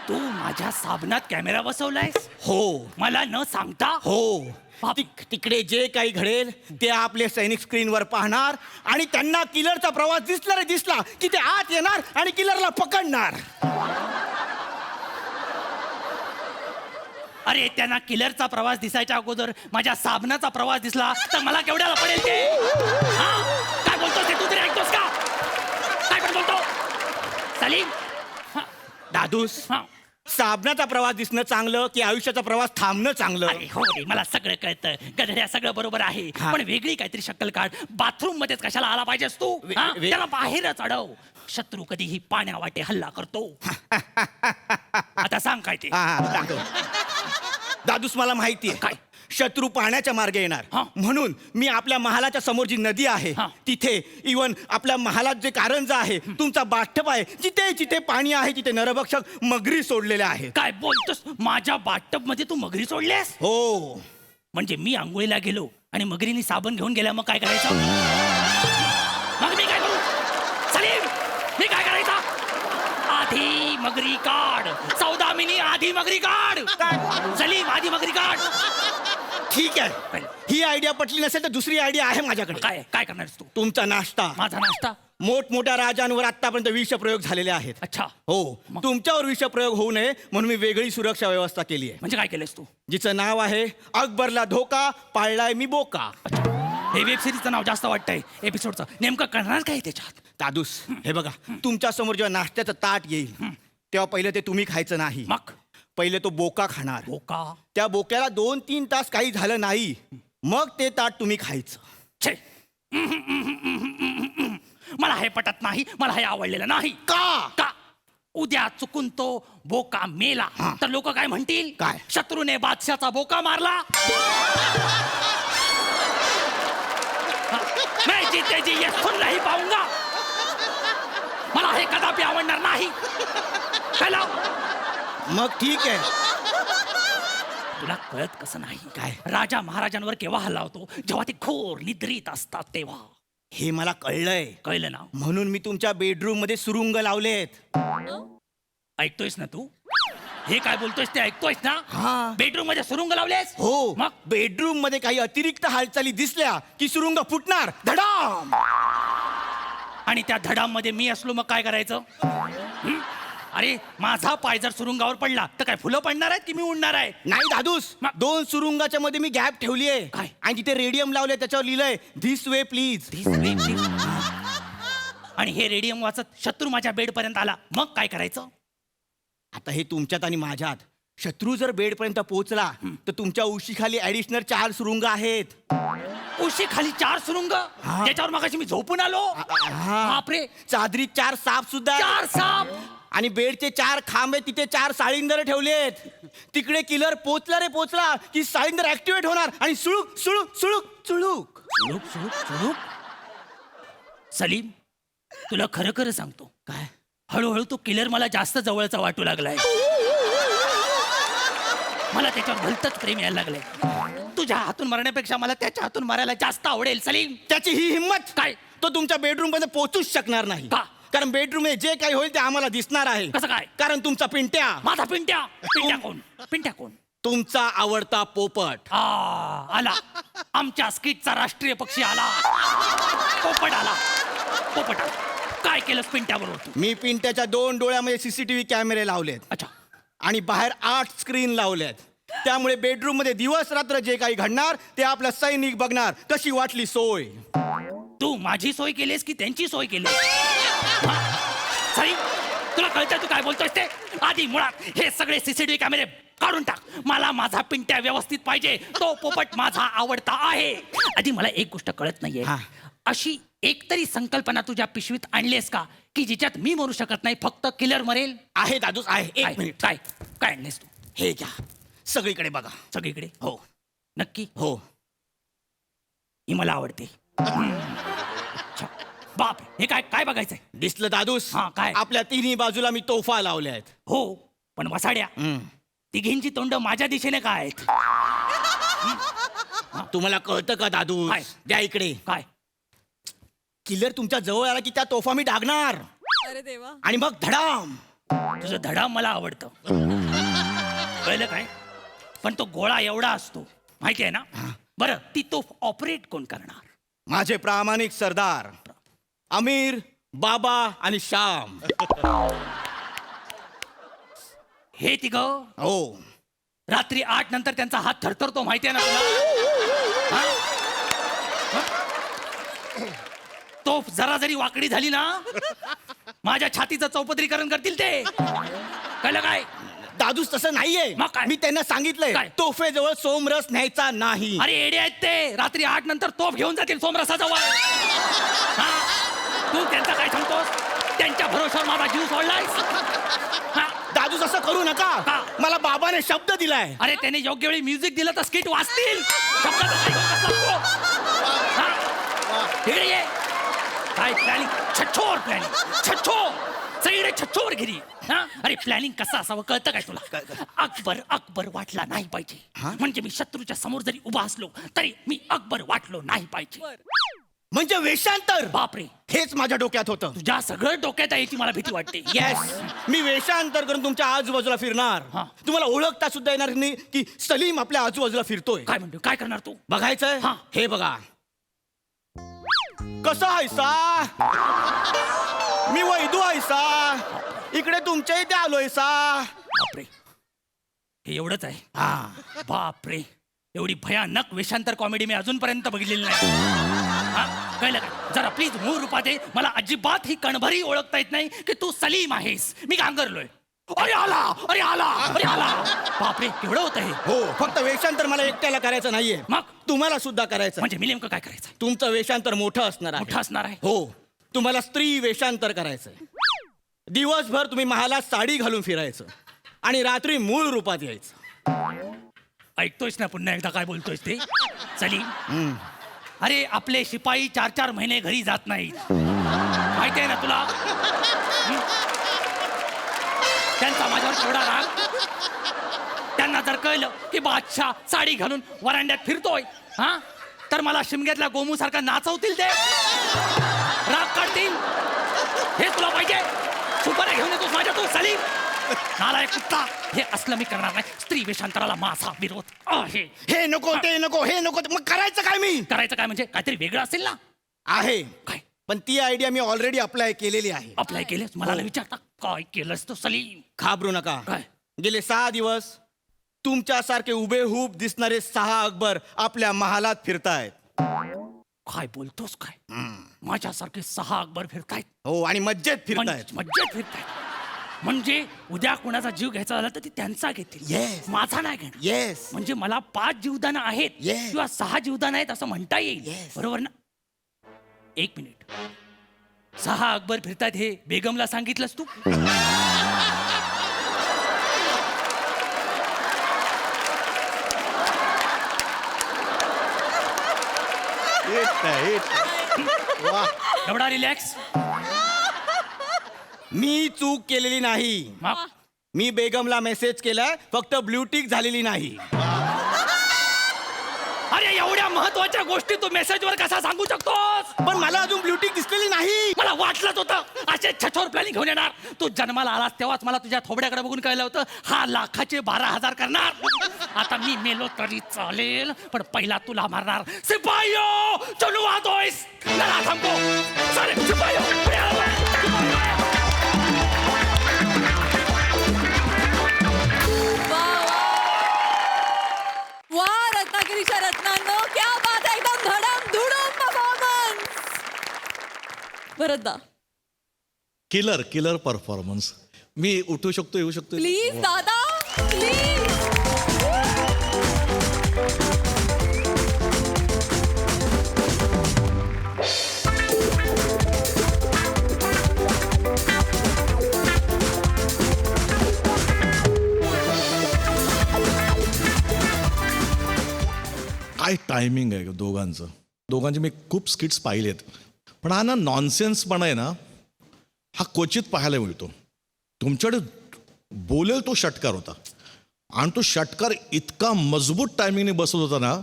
तू माझ्या साबणात कॅमेरा बसवलायस? हो. मला न सांगता? हो. तिकडे जे काही घडेल ते आपले सैनिक स्क्रीनवर पाहणार आणि त्यांना किलरचा प्रवास दिसला की ते आत येणार आणि किलरला पकडणार. अरे त्यांना किलरचा प्रवास दिसायच्या अगोदर माझ्या साबणाचा प्रवास दिसला तर मला केवढ्याला पडेल ते? हा? काय बोलतोस ते? तू तरी ऐकतोस का? काय पण बोलतो सलीम? दादूस, हा. साबणाचा प्रवास दिसणं चांगलं की आयुष्याचा प्रवास थांबणं चांगलं? अरे हो रे, मला सगळं कळतं गधड्या, सगळं बरोबर आहे. हा. पण वेगळी काहीतरी शक्कल काढ. बाथरूम मध्येच कशाला आला पाहिजेस तू? हा? त्याला बाहेरच अडव. शत्रू कधीही पाण्यावाटे हल्ला करतो. आता सांग काय ते? दादूस, मला माहिती आहे काय? शत्रू पाण्याच्या मार्गे येणार. हा. म्हणून मी आपल्या महालाच्या समोर जी नदी आहे हा. तिथे इवन आपल्या महालात जे कारंजा आहे, तुमचा बाठ्ठप आहे, जिथे जिथे पाणी आहे तिथे नरभक्षक मगरी सोडलेल्या आहेत. काय बोलतोस? माझ्या बाथटब मध्ये तू मगरी सोडल्यास? हो. म्हणजे मी आंघोळीला गेलो आणि मगरीने साबण घेऊन गेल्या, मग काय करायचं? मग मी काय करू? सलीम, मी काय करायचं? आधी मगरी काढ. सौदामिनी, आधी मगरी काढ. सलीम, आधी मगरी काढ. ठीक आहे, ही आयडिया पटली नसेल तर दुसरी आयडिया आहे माझ्याकडे. काय काय करणार तू? तुमचा नाश्ता. माझा नाश्ता? मोठमोठ्या राजांवर आतापर्यंत विषप्रयोग झालेले आहेत. अच्छा. हो. तुमच्यावर विषप्रयोग होऊ नये म्हणून मी वेगळी सुरक्षा व्यवस्था केली आहे. म्हणजे काय केलंस तू? जिचं नाव आहे अकबरला धोका, पाळलाय मी बोका. हे वेब सिरीजचं नाव जास्त वाटतंय एपिसोडचं. नेमकं करणार काय त्याच्यात? दादूस, हे बघा, तुमच्या समोर जेव्हा नाश्त्याचं ताट येईल तेव्हा पहिले ते तुम्ही खायचं नाही. मग पहिले तो बोका खाणार. बोका? त्या बोक्याला 2-3 तास काही झालं नाही मग ते ताट तुम्ही खायचं. छे, मला हे पटत नाही. मला हे आवडलेलं नाही. का? उद्या चुकून तो बोका मेला तर लोक काय म्हणतील? काय? शत्रूने बादशाचा बोका मारला. मैं जीते जी ये सुन नहीं पाऊंगा. मला हे कदापि आवडणार नाही. चला. मग ठीक आहे. तुला कळत कसं नाही? काय? राजा महाराजांवर केव्हा हल्ला होतो? जेव्हा ते घोर निद्रित असतात तेव्हा. हे मला कळलंय. कळलं ना? म्हणून मी तुमच्या बेडरूम मध्ये सुरुंग लावलेत. ऐकतोयस ना तू? हे काय बोलतोयस ते ऐकतोयस ना? हा. बेडरूम मध्ये सुरुंग लावलेस? हो. मग बेडरूम मध्ये काही अतिरिक्त हालचाली दिसल्या की सुरुंग फुटणार. धडाम. आणि त्या धडामध्ये मी असलो मग काय करायचं? हं? अरे माझा पाय जर सुरुंगावर पडला तर काय फुलं पडणार आहेत की मी उडणार आहे? नाही दादूस, मग? 2 सुरुंगाच्या मध्ये मी गॅप ठेवली आहे. काय? आणि तिथे रेडियम लावले, त्याच्यावर लिहिलंय धिस वे प्लीज. आणि हे रेडियम वाचत शत्रू माझ्या बेड पर्यंत आला मग काय करायचं? आता हे तुमच्यात आणि माझ्यात. शत्रू जर बेड पर्यंत पोहोचला तर तुमच्या उशीखाली ऍडिशनल 4 सुरुंग आहेत. उशी खाली 4 सुरुंग? त्याच्यावर मगाशी मी झोपून आलो. बापरे. चादरीत 4 साप सुद्धा 4 साप. आणि बेडचे 4 खांबे, तिथे 4 साळींदर ठेवलेत. तिकडे किलर पोचला की साळींदर ऍक्टिव्हेट होणार आणि सुळूक सुळूक सुळूक सुळूक सुळूक सुळूक सुळूक. सलीम, तुला खरं खरं सांगतो, काय? हळूहळू तो किलर मला जास्त जवळचा वाटू लागलाय. मला त्याच्यावर भलतच प्रेम यायला लागलंय. तुझ्या हातून मारण्यापेक्षा मला त्याच्या हातून मारायला जास्त आवडेल. सलीम, त्याची ही हिंमत काय? तो तुमच्या बेडरूम मध्ये पोहोचूच शकणार नाही. का? कारण बेडरूम मध्ये जे काही होईल ते आम्हाला दिसणार आहे. कसं काय? कारण तुमचा पिंट्या. माझा पिंट्या? पिंट्या कोण? पिंट्या कोण? तुमचा आवडता पोपट. आला. आमच्या स्किटचा राष्ट्रीय पक्षी आला. पोपट आला. पोपट आला. काय केलं पिंट्या बरोबर? मी पिंट्याच्या 2 डोळ्यामध्ये सीसीटीव्ही कॅमेरे लावलेत. अच्छा. आणि बाहेर 8 स्क्रीन लावल्यात. त्यामुळे बेडरूम मध्ये दिवस रात्र जे काही घडणार ते आपला सैनिक बघणार. कशी वाटली सोय? तू माझी सोय केलीस की त्यांची सोय केली? सई, तुला कळतंय तू काय बोलतोयस ते? आधी मुळात हे सगळे सीसीटीव्ही कॅमेरे काढून टाक. मला माझा पिंट्या व्यवस्थित पाहिजे. तो पोपट माझा आवडता आहे. आधी मला एक गोष्ट कळत नाहीये. अशी एक तरी संकल्पना तुझ्या पिशवीत आणलीस का की जिच्यात मी मरू शकत नाही, फक्त किलर मरेल? आहे दादूस आहे. काय? एक मिनिट. काय काय आणलेस तू? हे घ्या, सगळीकडे बघा. सगळीकडे? हो नक्की? हो. ही मला आवडते. अच्छा. बाप, हे काय काय बघायचंय? दिसलं दादूस? हा, काय? आपल्या तिन्ही बाजूला मी तोफा लावल्या आहेत. हो, पण वसाड्या तिघींची तोंड माझ्या दिशेने काय आहेत? तुम्हाला कळतं का दादूस? काय? द्या इकडे. काय? किलर तुमच्या जवळ आला की त्या तोफा मी डागणार अरे देवा. आणि मग धडाम. तुझं धडा मला आवडतं, कळलं काय? पण तो गोळा एवढा असतो माहिती आहे ना? बरं, ती तोफ ऑपरेट कोण करणार? माझे प्रामाणिक सरदार अमीर, बाबा आणि श्याम. हे तिघ हो. रात्री 8 नंतर त्यांचा हात थरथरतो माहिती आहे ना तुला? हा? तोफ जरा जरी वाकडी झाली ना, माझ्या छातीचं चौपदरीकरण करतील ते, कळलं काय? दादूस तसं नाहीये. मग काय? मी त्यांना सांगितलंय काय? तोफेजवळ सोमरस न्यायचा नाही. अरे एडे आहेत ते, रात्री 8 नंतर तोफ घेऊन जातील सोमरसाजवळ. हा? तू त्यांचं काय सांगतोस? त्यांच्या भरोश्यावर माझा जीव सोडलायस? हा? दादूस असं करू नका. का? मला बाबाने शब्द दिलाय. अरे त्याने योग्य वेळी म्युझिक दिलं तर स्किट वाचतील. शब्दाचा काय घेऊन बसला तू? हा? इकडे ये. काय प्लॅनिंग? छछोर प्लॅनिंग, छछोर, सगळीकडे छछोर गिरी. हा? अरे प्लॅनिंग कसं असावं कळतं काय तुला? अकबर अकबर वाटला नाही पाहिजे. म्हणजे मी शत्रूच्या समोर जरी उभा असलो तरी मी अकबर वाटलो नाही पाहिजे. म्हणजे वेषांतर. बापरे, हेच माझ्या डोक्यात होतं. तुझ्या सगळं डोक्यात आहे याची मला भीती वाटते. येस, मी वेषांतर करून तुमच्या आजूबाजूला फिरणार. हा. तुम्हाला ओळखता सुद्धा येणार नाही की सलीम आपल्या आजूबाजूला फिरतोय. काय म्हणतो? काय करणार तू? बघायचंय? हा. हे बघा. कसा हैसा? मी वैदू हैसा. इकडे तुमच्या इथे आलोय सा. बापरे, हे एवढंच आहे? हा. बापरे, एवढी भयानक वेषांतर कॉमेडी मी अजूनपर्यंत बघितलेली नाही. हा? कळलं का? जरा प्लीज मूळ रूपात ये. मला अजिबात ही कणभरी ओळखता येत नाही की तू सलीम आहेस. मी गांगरलोय. अरे आला, अरे आला, अरे आला. बापरे, केवढं होतं हे? हो, फक्त वेषांतर मला एकट्याला करायचं नाहीये, मग तुम्हाला सुद्धा करायचं. म्हणजे मी नेमकं काय करायचं? तुमचं वेषांतर मोठं असणार आहे. मोठं असणार आहे? हो, तुम्हाला स्त्री वेषांतर करायचंय. दिवसभर तुम्ही महालात साडी घालून फिरायचं आणि रात्री मूळ रूपात यायचं. ऐकतोयस ना पुन्हा एकदा काय बोलतोयस ते? सलीम, अरे आपले शिपाई 4-4 महिने घरी जात नाहीत, माहिती आहे ना तुला? त्यांचा माझ्यावर एवढा राग. त्यांना जर कळलं की बादशाह साडी घालून वरांड्यात फिरतोय, हा, तर मला शिमग्यातल्या गोमू सारखा नाचवतील ते, राग काढतील. हे तुला पाहिजे? सुपाऱ्या घेऊन येतोस माझ्या तू सलीम? नालायक कुत्ता, हे असलं मी करणार नाही. स्त्री वेषांतराला माझा विरोध आहे. हे नको, ते नको, हे नको. मग करायचं काय? मी करायचं काय म्हणजे काहीतरी वेगळं असेल ना? आहे काय? पण ती आयडिया मी ऑलरेडी अप्लाय केलेली आहे. अप्लाय केलेस? मला नाही विचारता काय केलंस तू सलीम? घाबरू नका. काय? गेले 6 दिवस तुमच्यासारखे उभेहूब दिसणारे 6 अकबर आपल्या महालात फिरतायत. काय बोलतोस काय? माझ्यासारखे 6 अकबर फिरतायत? हो, आणि मज्जेत फिरतायत. मज्जेत फिरतायत म्हणजे उद्या कोणाचा जीव घ्यायचा झाला तर ते त्यांचा घेतील. Yes. माझा नाही घेणार. येस. म्हणजे मला 5 जीवदानं आहेत Yes. किंवा 6 जीवदानं आहेत असं म्हणता येईल. Yes. बरोबर ना? 1 मिनिट, 6 अकबर फिरतायत हे बेगमला सांगितलंस तू? एवढा रिलॅक्स? मी चूक केलेली नाही. मग मी बेगमला मेसेज केलाय, फक्त ब्ल्यूटिक झालेली नाही. अरे एवढ्या महत्वाच्या गोष्टी तू मेसेजवर कसा सांगू शकतोस? पण मला अजून ब्ल्यूटिक दिसलेली नाही. मला वाटलंच होतं असे छछोर प्लॅनिंग घेऊन येणार. तू जन्माला आलास तेव्हाच मला तुझ्या थोबड्याकडे बघून कळलं होतं हा लाखाचे 12,000 करणार. आता मी मेलो तरी चालेल, पण पहिला तुला मारणार. सिपाहियो, चलो आतोयस, लढा थांबतो. सारे सिपाहियो, पुढे आला. वा रत्नागिरीच्या रत्नांनो, क्या बात आहे. एकदम धडम धुडम परफॉर्मन्स. भरतदा किलर किलर परफॉर्मन्स. मी उठू शकतो, येऊ शकतो? प्लीज दादा, प्लीज. काय टायमिंग आहे दोघांचं. दोघांचे मी खूप स्किट्स पाहिलेत, पण हा ना नॉनसेन्सपणा आहे ना, हा क्वचित पाहायला मिळतो. तुमच्याकडे बोलेल तो षटकार होता, आणि तो षटकार इतका मजबूत टायमिंगने बसत होता ना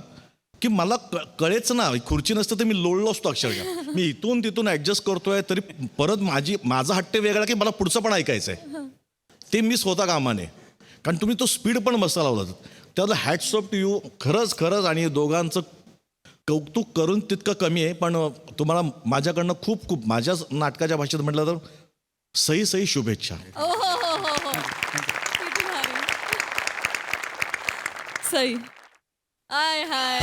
की मला कळेच ना. खुर्ची नसतं तर मी लोळलो असतो अक्षरशः. मी इथून तिथून ॲडजस्ट करतोय तरी परत माझा हट्ट वेगळा की मला पुढचं पण ऐकायचं आहे, ते मिस होता कामा नये. कारण तुम्ही तो स्पीड पण बसता लावला. त्याला हॅट्स ऑफ टू यू. खरंच. आणि दोघांचं कौतुक करून तितकं कमी आहे. पण तुम्हाला माझ्याकडनं खूप माझ्या नाटकाच्या भाषेत म्हटलं तर सही शुभेच्छा. किती भारी. सई. आय हाय.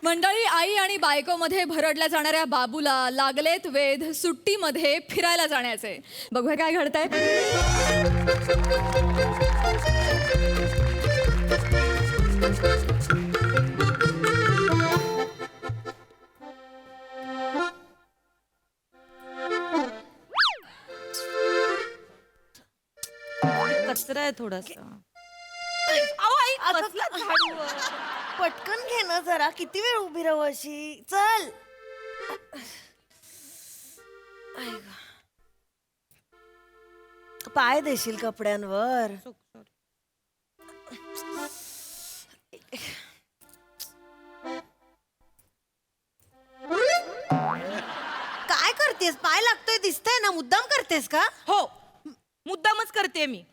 मंडळी, आई आणि बायकोमध्ये भरडल्या जाणाऱ्या बाबूला लागलेत वेध सुट्टीमध्ये फिरायला जाण्याचे. बघूया काय घडतंय. कचरा आहे थोडासा. पटकन घे ना जरा, किती वेळ उभी राहू अशी. चल. पाय देशील कपड्यांवर. काय करतेस? पाय लागतोय दिसतंय ना. मुद्दाम करतेस का? हो, मुद्दामच करते मी.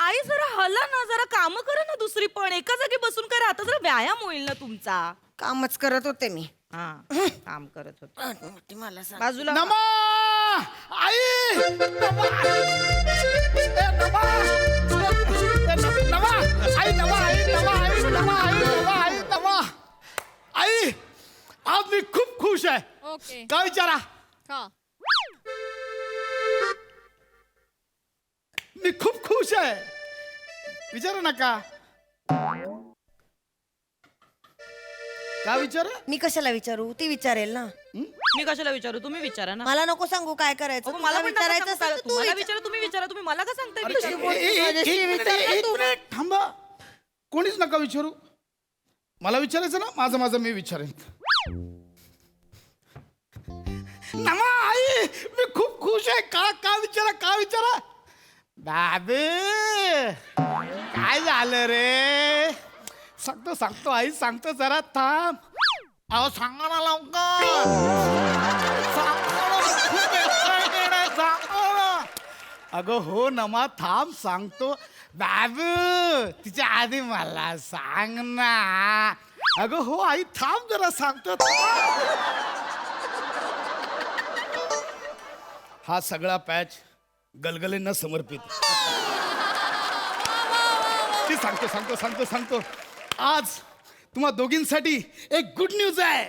आई जरा हला ना, जरा काम करा ना दुसरी पण. एका जागी बसून करा, आता जरा व्यायाम होईल ना तुमचा. कामच करत होते मी. काम करत होते. मला सांग. बाजूला आई, आज मी खूप खुश आहे. ओके. का विचारा? का? मी खूप खुश आहे. विचारू नका. का विचार? मी कशाला विचारू? ती विचारेल ना. मी कशाला विचारू? तुम्ही विचारा ना. मला नको सांगू काय करायचं. मला विचारायचं असेल तर तू तुम्हाला विचार. विचारा, तुम्ही विचारा. तुम्ही मला का सांगताय एक विचारू? मिनिट थांबा. कोणीच नका विचारू. मला विचारायचं ना, माझं मी विचारेन. नमा आई, मी खूप खुश आहे. का विचारा. बाबे, काय झालं रे? सांगतो आई, सांगतो. जरा थांब. अहो सांगा ना लवकर. खूप excited आहे. सांगा ना. अगं हो नमा, थांब सांगतो. बाबू, तिच्या आधी मला सांग ना. अगं हो आई, थांब जरा, सांगतो. हा सगळा पॅच गलगलेंना समर्पित. ती सांगतो. आज तुम्हा दोघींसाठी एक गुड न्यूज आहे.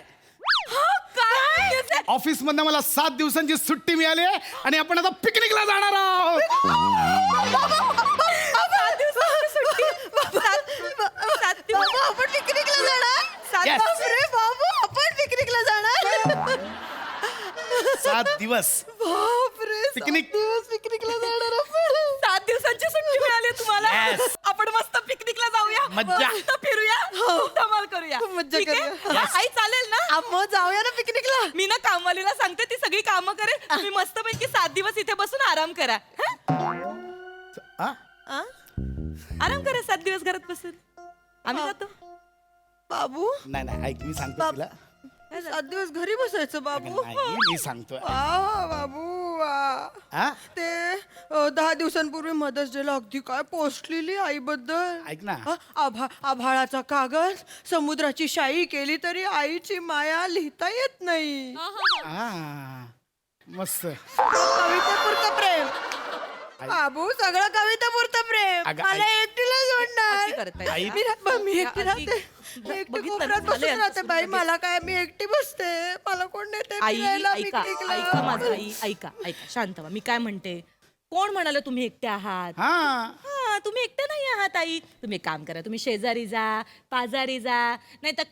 ऑफिस मधनं मला 7 दिवसांची सुट्टी मिळाली आहे आणि आपण आता पिकनिकला जाणार आहोत. आपण पिकनिकला जाणार. Yes. बापरे बाबू, आपण पिकनिकला जाणार. 7 दिवस बापरे, पिकनिक. पिकनिकला जाणार आपण. 7 दिवसांची सुट्टी मिळाली तुम्हाला. Yes. आपण मस्त पिकनिकला जाऊया. मज्जा. मस्त फिरूया. धमाल करूया. मज्जा ठीक आहे? करूया. आई चालेल ना? आपण जाऊया ना पिकनिकला. मी ना कामवालीला सांगते, ती सगळी कामं करेल. तुम्ही मस्तपैकी 7 दिवस इथे बसून आराम करा. हा? आराम करा 7 दिवस घरात बसून. आम्ही जातो. बाबू, नाही ऐक, मी सांगतो तिला. 7 दिवस घरी बसायचं बाबू. नाही, मी सांगतोय. बाबू हा? ते 10 दिवसांपूर्वी मदर्स डेला अगदी काय पोस्ट लिहिली आईबद्दल. ऐक ना. आभाळाचा कागद, समुद्राची शाई केली तरी आईची माया लिहिता येत नाही. मस्त. कवितेपुरतं प्रेम. बाबू, सगळं कवितेपुरतं प्रेम. अगं, मला आई- एकटीला अति सोडणार. करताय. आई- मी एकटी राहते. एकटी बघितलं कोपऱ्यात ना, बसून झालंय राहते. बाई, आता. मला काय, मी एकटी बसते. मला कोण नेते आई फिरायला, ऐका पिकनिकला? माझं. आई ऐका शांत व्हा. मी काय म्हणते, कोण म्हणाले तुम्ही एकटे आहात? हा. ना, तुम्ही एकटे नाही आहात आई. तुम्ही एक काम करा, तुम्ही शेजारी जा, पाजारी जा, नाही तर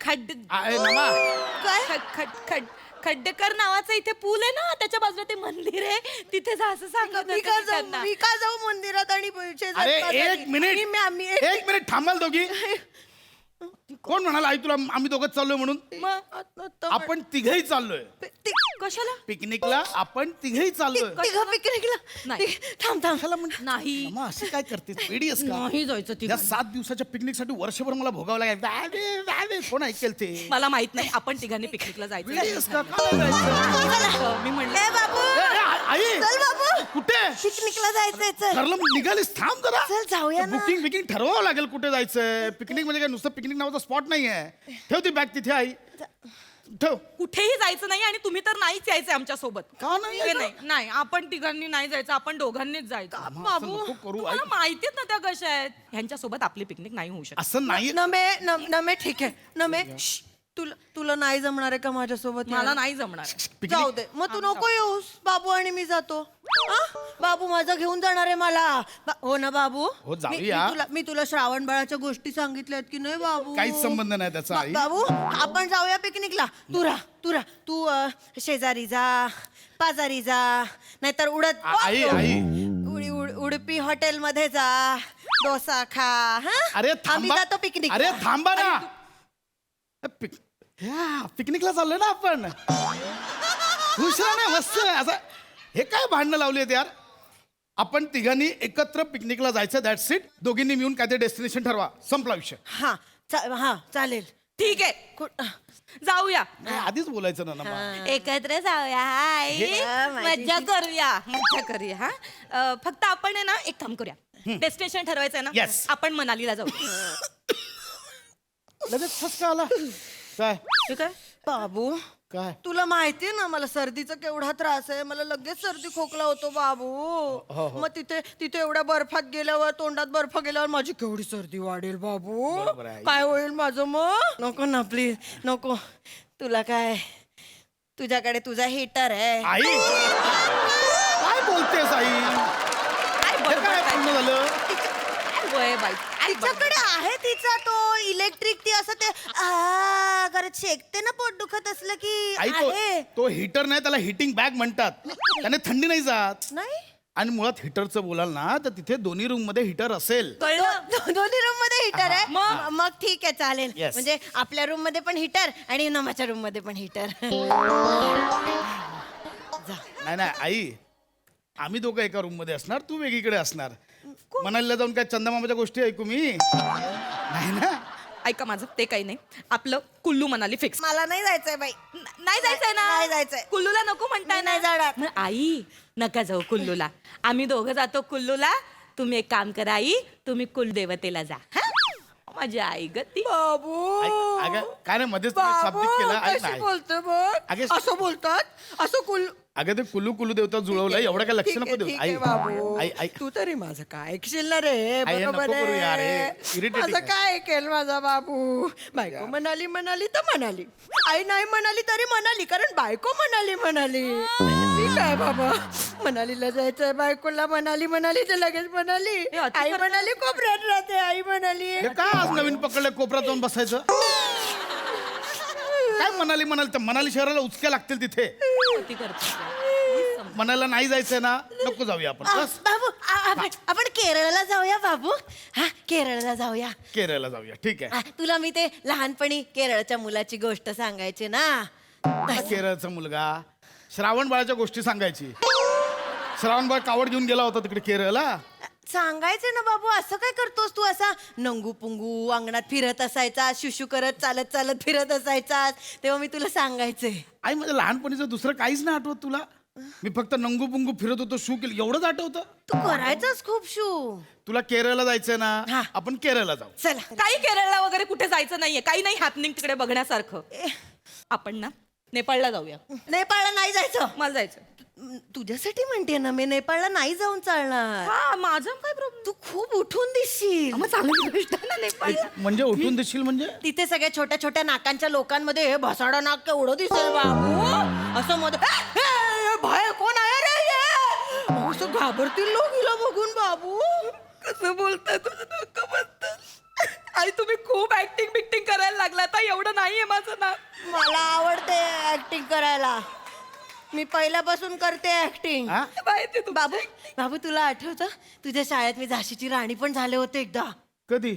खड्डेकर नावाचा इथे पूल आहे ना, त्याच्या बाजूला ते मंदिर आहे, तिथे जा असं सांगत मी का जाऊ मंदिरात आणि अरे एक मिनिट थांबाल दोघी. कोण म्हणाल आई तुला आम्ही दोघं चाललोय म्हणून? आपण तिघही चाललोय कशाला पिकनिकला. आपण तिघही चाललोय पिकनिकला. नाही थांब नाही मग असं काय करते वेडी आहेस का? नाही जायचं या तिघांनी. 7 दिवसाच्या पिकनिकसाठी वर्षभर मला भोगावं लागेल. कोण ऐकेल ते? मला माहित नाही, आपण तिघांनी पिकनिकला वेडी आहेस जायचं. का? का नाही जायचं? मी म्हणलं आई कुठे पिकनिकला जायचंय चल. ठरलं निघालीस? थांब जरा. चल जाऊया ना. बुकिंग ठरवावं लागेल कुठे जायचंय. पिकनिक म्हणजे काय नुसतं पिकनिक नावाचा स्पॉट नाहीये. ठेव ती बॅग तिथे आई. ठेव. कुठेही जायचं नाही आणि तुम्ही तर नाहीच यायचंय आमच्या सोबत. का नाही यायचं? नाही आपण तिघांनी नाही जायचं, आपण दोघांनीच जायचं. बाबू नको करू आई. मला माहितीच ना त्या कशा आहेत. ह्यांच्या सोबत आपली पिकनिक नाही होऊ शकत. असं नाही. नमे ठीक आहे नमे तुला नाही जमणार आहे का माझ्यासोबत? मला नाही जमणार. जाऊ दे मग तू नको येऊस. बाबू आणि मी जातो. बाबू माझा घेऊन जाणार आहे मला. हो ना बाबू? हो, जाऊया. मी तुला श्रावण बाळाच्या गोष्टी सांगितल्यात की नाही बाबू? काहीच संबंध नाही त्याचा आई. बाबू आपण जाऊया पिकनिकला. तू शेजारी जा, पाजारी जा, नाहीतर आई उडपी हॉटेल मध्ये जा, डोसा खा. अरे आम्ही जातो पिकनिक. अरे थांबा ना. पिकनिकला चाललोय ना आपण. खुश राहा ना मस्त. असं हे काय भांडणं लावली आहेत यार. आपण तिघांनी एकत्र पिकनिकला जायचं. That's it. दोघींनी मिळून काय ते डेस्टिनेशन ठरवा. संपला विषय. हा चालेल. ठीक आहे जाऊया. आधीच बोलायचं ना. एकत्र जाऊया. आई मज्जा करूया. हा फक्त आपण आहे ना एक काम करूया. डेस्टिनेशन ठरवायचं आहे ना. Yes. आपण मनालीला जाऊ. लगेच फसका आला काय? काय बाबू काय? तुला माहितीये ना मला सर्दीचा केवढा त्रास आहे. मला लगेच सर्दी खोकला होतो बाबू. मग तिथे एवढ्या बर्फात गेल्यावर, तोंडात बर्फ गेल्यावर माझी केवढी सर्दी वाढेल बाबू. काय होईल माझं मग? नको ना प्लीज नको. तुला काय, तुझ्याकडे तुझा हिटर आहे. आई काय बोलतेस आई? हे काय पूर्ण झालं? तिच्याकडे आहे तिचा तो इलेक्ट्रिक. ती असं ते करत शेकते ना पोट दुखत असलं की. आई तो हिटर नाही, त्याला हिटिंग बॅग म्हणतात. त्याने थंडी नाही जात. नाही आणि मुळात हिटरचं बोलाल ना तर तिथे दोन्ही रूम मध्ये हिटर असेल. दोन्ही रूम मध्ये हिटर आहे. मग ठीक आहे चालेल. Yes. म्हणजे आपल्या रूम मध्ये पण हिटर आणि नमाच्या रूम मध्ये पण हिटर. नाही आई, आम्ही दोघं एका रूम मध्ये असणार, तू वेगळीकडे असणार. मनालीला जाऊन काय चंदामामाच्या गोष्टी ऐकू मी? नाही ना. ऐका माझं ते काही नाही. आपलं कुल्लू मनाली फिक्स. मला नाही जायचंय बाई. नाही जायचंय ना. नाही जायचंय. कुल्लूला नको म्हणताय नाही जाणार. मग आई नका जाऊ कुल्लूला. आम्ही दोघं जातो कुल्लूला. तुम्ही एक काम करा आई, तुम्ही कुलदेवतेला जा. माझी आई गती. बाबू अगं काय नाही, मध्येच शाब्दिक केला. कशी बोलतो बघ. असं बोलतात असं अगं ते कुल्लू कुल्लू देवता जुळवलं. एवढं काय लक्ष नको देऊ. आई बाबू आई तू तरी माझं काय ऐकशील ना रे? आई, बरोबर नको करू यार, हे आहे. irritating माझं आहे. काय ऐकेल माझा बाबू? बायको म्हणाली तर म्हणाली. आई नाही म्हणाली तरी म्हणाली, कारण बायको म्हणाली. मी काय बाबा, मनालीला जायचंय. बायकोला म्हणाली तर लगेच म्हणाली. आई म्हणाली कोपऱ्यात राहते. आई म्हणाली हे काय आज नवीन पकडलं कोपऱ्यात जाऊन बसायचं? काय मनाली तर मनाली शहराला उचक्या लागतील तिथे. मनाला नाही जायचंय ना, नको जाऊया आपण. बस बाबू आपण केरळला जाऊया बाबू. केरळला जाऊया. केरळला जाऊया. ठीक आहे. तुला मी ते लहानपणी केरळच्या मुलाची गोष्ट सांगायची ना. केरळचा मुलगा श्रावण बाळाच्या गोष्टी सांगायची. श्रावण बाळ कावड घेऊन गेला होता तिकडे केरळला. सांगायचे ना बाबू. असं काय करतोस तू? असा नंगू पुंगू अंगणात फिरत असायचा, शुशू करत चालत फिरत असायचा. तेव्हा मी तुला सांगायचे. आई माझ्या लहानपणीचं दुसरं काहीच नाही आठवत तुला? मी फक्त नंगू पुंगू फिरत होतो, शू केलं, एवढंच आठवतं. तू करायचाच खूप शू. तुला केरळला जायचंय ना, आपण केरळला जाऊ. चला. काही केरळला वगैरे कुठे जायचं नाहीये. काही नाही हॅपनिंग तिकडे बघण्यासारखं. आपण ना नेपाळला जाऊया. नेपाळला नाही जायचं. मला जायचं. तुझ्यासाठी म्हणते ना मी. नेपाळला नाही जाऊन चालणार. माझं काय प्रॉब्लेम? तू खूप उठून दिसशील. चांगली गोष्ट आहे ना नेपाळ. म्हणजे उठून दिसशील म्हणजे? तिथे सगळ्या छोट्या छोट्या नाकांच्या लोकांमध्ये हे भसाडा नाक केवढं दिसेल बाबू. असं मध्ये बाहेर कोण आहे रे? असं घाबरतील लोक हिला बघून बाबू. कसं बोलताय तुझं डोकं बद्दल? आई तुम्ही खूप ऍक्टिंग बिक्टिंग करायला लागला आता एवढं नाहीये माझं नाव. मला आवडते ऍक्टिंग करायला. मी पहिल्यापासून करते ऍक्टिंग. माहिती तू बाबू बाबू तुला आठवतं तुझ्या शाळेत मी झाशीची राणी पण झाले होते एकदा. कधी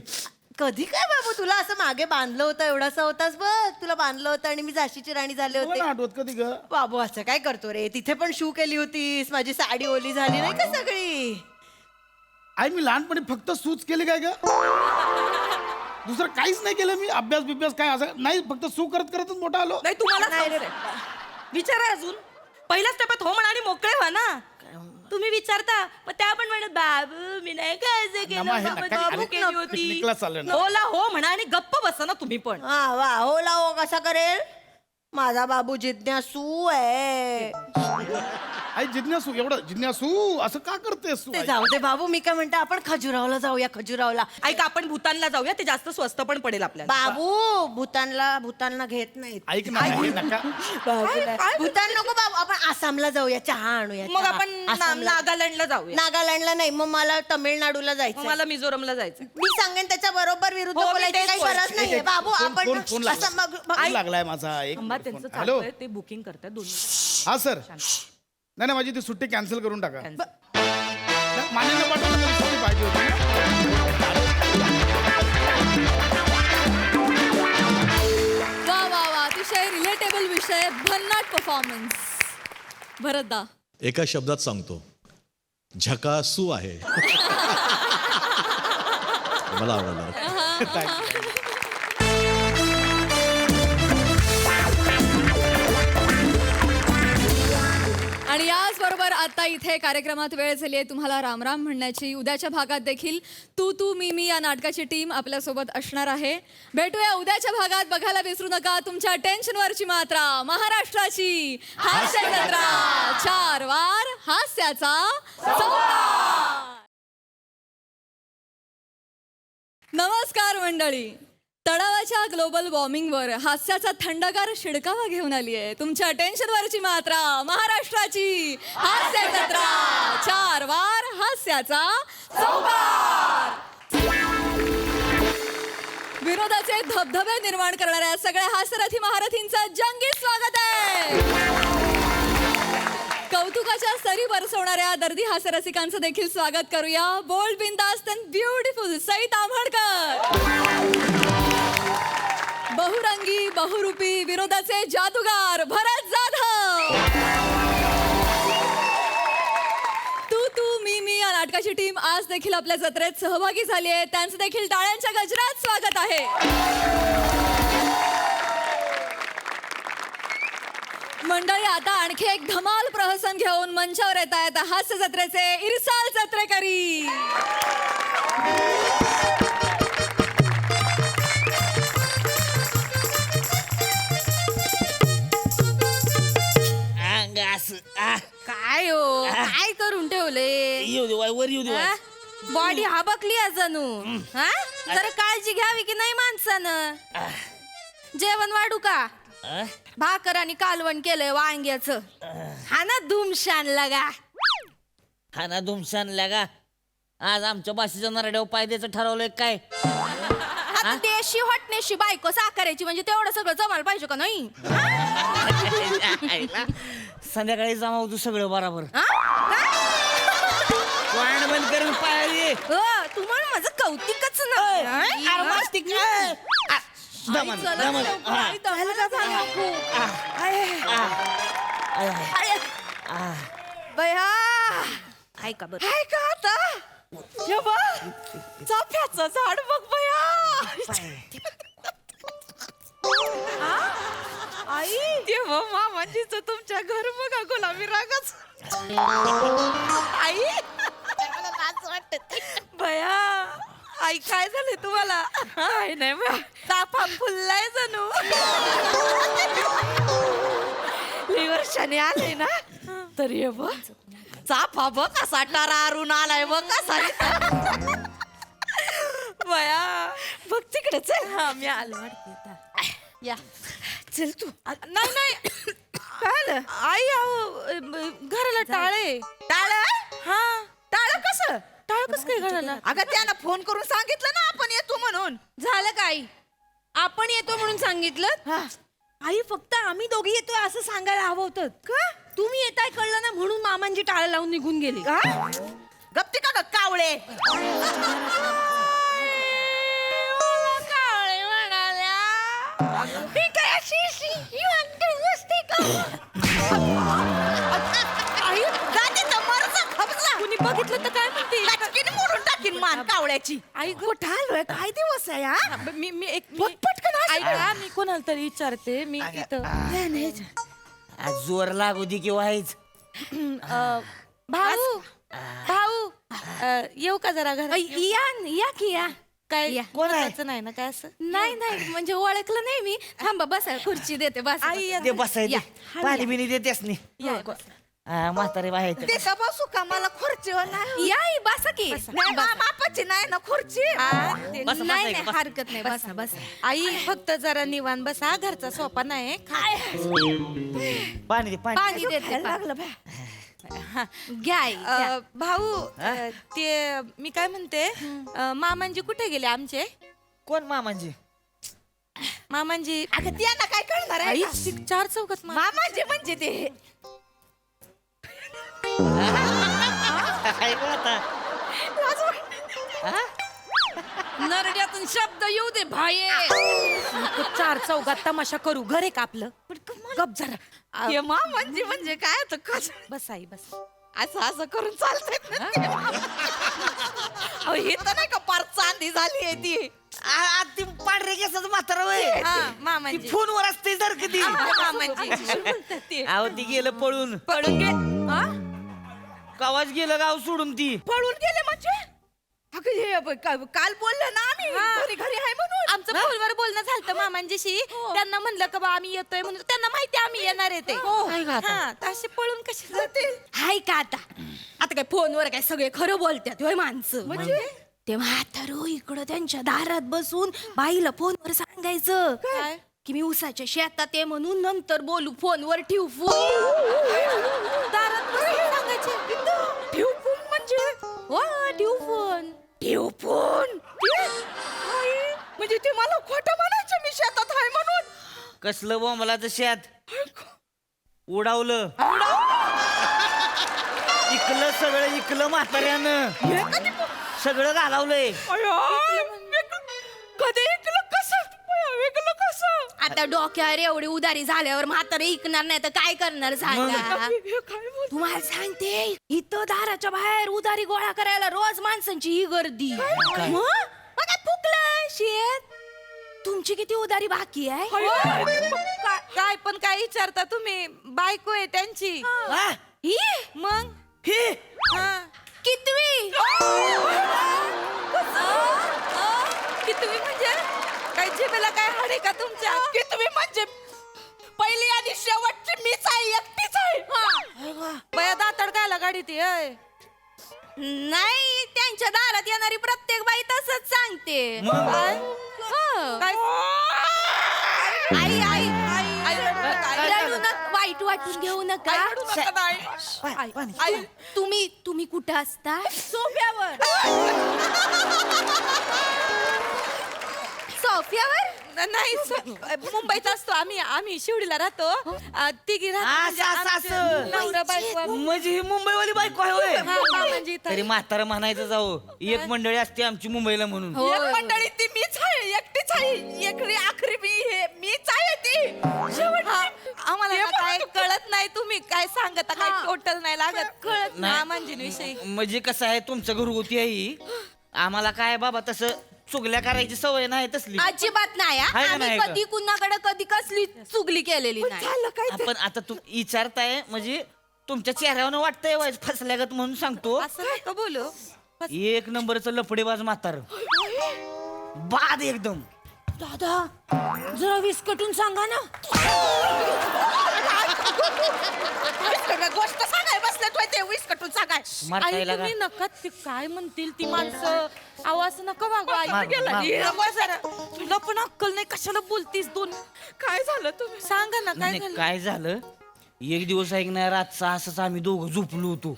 कधी काय बाबू तुला असं मागे बांधलं होतं एवढासा होतास बघ तुला बांधलं होतं आणि मी झाशीची राणी झाले होते. आठवत कधी ग? बाबू असं काय करतो रे तिथे पण शू केली होतीस माझी साडी ओली झाली नाही का सगळी. आई मी लहानपणी फक्त सूच केली काय ग? दुसरं काहीच नाही केलं मी. अभ्यास बिभ्यास काय असं नाही, फक्त सू करत करतच मोठा आलो. नाही तुम्हाला नाही रे. विचारा अजून पहिल्याच टप्प्यात हो म्हणा आणि मोकळे व्हा ना. तुम्ही विचारता मग त्या पण म्हणत बाबू मी नाही काय असं नमा, हे केलं नका- बाबू अरे, केली होती. पिकनिकला चाललोय ना. होला हो म्हणा आणि गप्प बसा ना तुम्ही पण. हा वा होला हो कसा करेल माझा बाबू जिज्ञासू आहे. आई जिज्ञासू एवढं जिज्ञासू असं का करतेस तू? ते आई? जाऊ दे बाबू मी काय म्हणते आपण खजुरावला जाऊया खजुरावला. ऐका आपण भूतानला जाऊया ते जास्त स्वस्त पण पडेल आपल्याला. बाबू भूतानला घेत नाहीत. ऐक ना हे नका. भूतान नको बाबू आपण आसामला जाऊया चहा आणूया. मग चहा. आपण आसामला. नागालँडला जाऊया. नागालँडला नाही मग मला तमिळनाडूला मग जायचं. मला मिझोरमला जायचं. मी सांगेन त्याच्या बरोबर विरुद्ध हो, मी बोलायची तेच काही बोलते. गरज नाहीये बाबू आपण फोन असं फोन लागलाय माझा. एक थांबा त्यांचं फोन. हॅलो चालू ते बुकिंग करतात 2 हा सर. नाही माझी ती सुट्टी कॅन्सल करून टाका. मान्य पाठवलं तरी सुट्टी पाहिजे होती. वा वा वा अतिशय रिलेटेबल विषय भन्नाट परफॉर्मन्स. भरतदा एका शब्दात सांगतो, झकासू आहे. मला आवडलं. आणि याचबरोबर आता इथे कार्यक्रमात वेळ झाली आहे तुम्हाला रामराम म्हणण्याची. उद्याच्या भागात देखील तू तू मी या नाटकाची टीम आपल्यासोबत असणार आहे. भेटूया उद्याच्या भागात. बघायला विसरू नका तुमच्या टेन्शनवरची मात्रा महाराष्ट्राची हास्य जत्रा. 4 वार हास्याचा संवाद. नमस्कार मंडळी. तणावाच्या ग्लोबल वॉर्मिंगवर हास्याचा थंडगार शिडकावा घेऊन आली आहे तुमच्या टेन्शनवरची मात्रा महाराष्ट्राची हास्य जत्रा. 4 वार हास्याचा संवाद. विनोदाचे धबधबे निर्माण करणाऱ्या सगळ्या हास्यरथी महारथींचं जंगी स्वागत आहे. कौतुकाच्या सरी बरसवणाऱ्या दर्दी हास्यरसिकांचं देखील स्वागत करूया. बोल्ड बिंदास्त अँड ब्युटिफुल सई ताम्हणकर. बहुरंगी बहुरूपी विनोदाचे जादूगार भरत जाधव. तू तू मी या नाटकाची टीम आज देखील आपल्या जत्रेत सहभागी झाली आहे. त्यांचं देखील टाळ्यांच्या गजरात स्वागत आहे. मंडळी आता आणखी एक धमाल प्रहसन घेऊन मंचावर येत आहेत हास्य जत्रेचे इरसाल जत्रेकरी. काय हो काय करून ठेवले वर येऊ दे. बॉडी हाबकली जणू. हा जरा काळजी घ्यावी की नाही माणसानं. जेवण वाढू का? भाकर आणि कालवण केलंय वांग्याचं. हा ना धुमशान लगा. हा ना धुमशान लागा. आज आमच्या बाशीच्या नरड्यावर पाय द्यायचं ठरवलंय काय? आता देशी हॉटनेशी बायको साकारायची म्हणजे तेवढं सगळं जमायला पाहिजे का नाही? संध्याकाळी जमाव तू सगळं बरोबर. हा? वाण बंद करून पाय. तुम्हाला माझं कौतिकच नाही. ऐका बरं ऐका आता चाफ्याचं झाड बघ बया. आई तेव्हा मामाजीच तुमच्या घर बघा गुलाबी रागाच. आई बया आई काय झाले तुम्हाला? काय नाही बा चाफा फुललाय जणू. लई वर्षाने आले ना तरी बघ चाफा बघ कसा टरारून आलाय बघ कसा. बया बघ तिकडे चल. हा मी आलो वाटते. या चल तू. नाही नाही काय आई अहो घराला टाळे. टाळ? हा टाळ कसं? टाळ कसं काय घडलं? अगं त्यानं फोन करून सांगितलं ना आपण येतो म्हणून. झालं काय? आपण येतो म्हणून सांगितलं. आई फक्त आम्ही दोघी येतोय असं सांगायला हवं होतं. का तुम्ही येताय कळलं ना म्हणून मामांची टाळं लावून निघून गेली. गप्ती का ग कावळे. कावळे म्हणाल्या ही काय अशी नुसती का? आई गाडी मरचा खपला. कुणी बघितलं तर काय म्हणते? लचकीने मोडून टाकीन मान कावळ्याची. आई कुठं आलोय? काय दिवस आहे हा? मी एक पटकन ऐका मी कोणाला तरी विचारते. मी इथं जोर लागू दे किंवा हेच भाऊ भाऊ येऊ का जरा घर? या की या. काय कोणाचं नाही ना काय असं? नाही नाही म्हणजे ओळखलं नाही मी. थांबा बसा खुर्ची देते बस. ते बसायचे पाणी बिनी देतेस नाही म्हातारे बाहेर ते बसू का मला खुर्चीवर नाही. या बसा की. नाही बापाची नाही ना खुर्ची. नाही नाही हरकत नाही बसा बसा. आई फक्त जरा निवांत बसा. घरचा सोपा नाही. पाणी दे पाणी देते लागलं घ्या. भाऊ ते मी काय म्हणते मामांजी कुठे गेले आमचे? कोण मामांजी? मामांजी अगं त्यांना काय कळणार आहे का? 4 चौकात मामाजी म्हणजे ते नरड्यातून शब्द येऊ दे भाई. 4 चौकात तमाशा करू. घर आहे का आपलं? गप जरा. हे मामाजी म्हणजे काय तर कसं बस आई बस. असं असं करून चालतंय ना. अहो हे तर नाही का पार चांदी झाली आहे ती. ती पांढरे केसाचं म्हातारा वय मामांजी फोनवर असते जर कधी मामांजी अहो ती गेलं पळून पडून गे. गावात गेलं गाव सोडून ती पळून गेले म्हणजे अगं हे काल बोललं ना आम्ही घरी घरी आहे म्हणून. आमचं फोनवर बोलणं झालं मामांजीशी. त्यांना म्हणलं का बा आम्ही येतोय म्हणून. त्यांना माहिती आम्ही येणार आहे ते. तसे पळून कसे जातील? हाय का आता आता काय फोनवर काय सगळे खरं बोलतात होय माणसं. म्हणजे ते म्हातारो इकडं त्यांच्या दारात बसून बाईला फोनवर सांगायचं की मी उसाच्या शेतात आहे म्हणून नंतर बोलू. फोनवर ठेवू फोन. दारात बसून सांगायचे ठेवू फोन म्हणजे हो ठेवू फोन. ठेव फोन. म्हणजे ते मला खोटं म्हणायचं मी शेतात आहे म्हणून. कसलं बोंबलाचं शेत उडावलं इकलं सगळं इकलं म्हाताऱ्यानं सगळं घालावलंय. कधी ऐकलं कसं ऐकलं कसं? आता डोक्यावर एवढी उदारी झाल्यावर म्हातारे ऐकणार नाही तर काय करणार सांगा? तुम्हाला सांगते इथं दाराच्या बाहेर उदारी गोळा करायला रोज माणसांची ही गर्दी. मग काय फुकलं शेत. तुमची किती उदारी बाकी आहे? काय पण काय विचारता तुम्ही? बायको आहे त्यांची. ही मग ही कितवी? कितवी म्हणजे काय जिभेला काय हाड आहे का तुमच्या? कितवी म्हणजे पहिली आणि शेवटची मीच आहे एकटीच आहे. बया दातड कायला गाडी ती नाही त्यांच्या दारात येणारी प्रत्येक बाई तसंच सांगते. आई आई आई रडू नका. वाईट वाटून घेऊ नका. तुम्ही कुठं असता? सोफ्यावर. सोफ्यावर नाही मुंबईत असतो आम्ही शिवडीला राहतो. तिघी म्हणजे ही मुंबईवाली बायको आहे होय. म्हणजे तरी म्हातारा म्हणायचं जाऊ एक मंडळी असते आमची मुंबईला म्हणून. एक मंडळी ती मीच आहे एकटीच आहे. एकरी आखरी मीच आहे ती. आम्हाला काय कळत नाही. तुम्ही काय सांगता काय टोटल नाही लागत. कळत नाही म्हणजे विषयी. म्हणजे कसं आहे तुमचं घरगुती आहे. आम्हाला काय बाबा तसं चुगल्या करायची सवय नाही तसली अजिबात नाही. आहे का आम्ही नाही का? कधी कुणाकडे कधी कसली चुगली केलेली नाही. आपण आता तू विचारताय म्हणजे तुमच्या चेहऱ्यावर वाटतंय वाईज फसल्यागत म्हणून सांगतो. असं नका बोलू. एक नंबरचं लफडेबाज म्हातार बाद एकदम. दादा जरा विस्कटून सांगा ना. गोष्ट सांगाय बसले तू ते विस्कटून सांगाय. मारताय लागा. तुम्ही नका ते काय म्हणतील ती माणसं. आवाज नका वागवा. तुला पण अक्कल नाही कशाला बोलतीस? दोन काय झालं तुम्ही सांगा ना. काय नाही, झालं? काय झालं एक दिवस ऐकणार रातचा असंच आम्ही दोघं झोपलो होतो.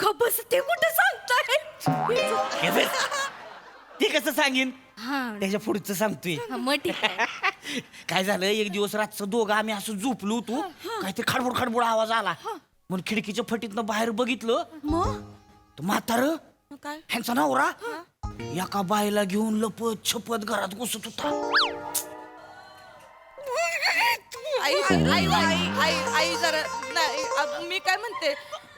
खबस ते कुठे सांगताय? हे बघ, ते कसं सांगेन त्याच्या पुढचं सांगतोय. मग ठीक आहे. काय झालं एक दिवस रातचं दोघं आम्ही असं झोपलो होतो, काहीतरी खडबड खडबड आवाज आला म्हणून खिडकीच्या फटीतनं बाहेर बघितलं तर म्हातार काय ह्यांचा नवरा एका बाईला घेऊन लपत छपत घरात घुसत होता. आई आई आई आई आई जरा नाही मी काय म्हणते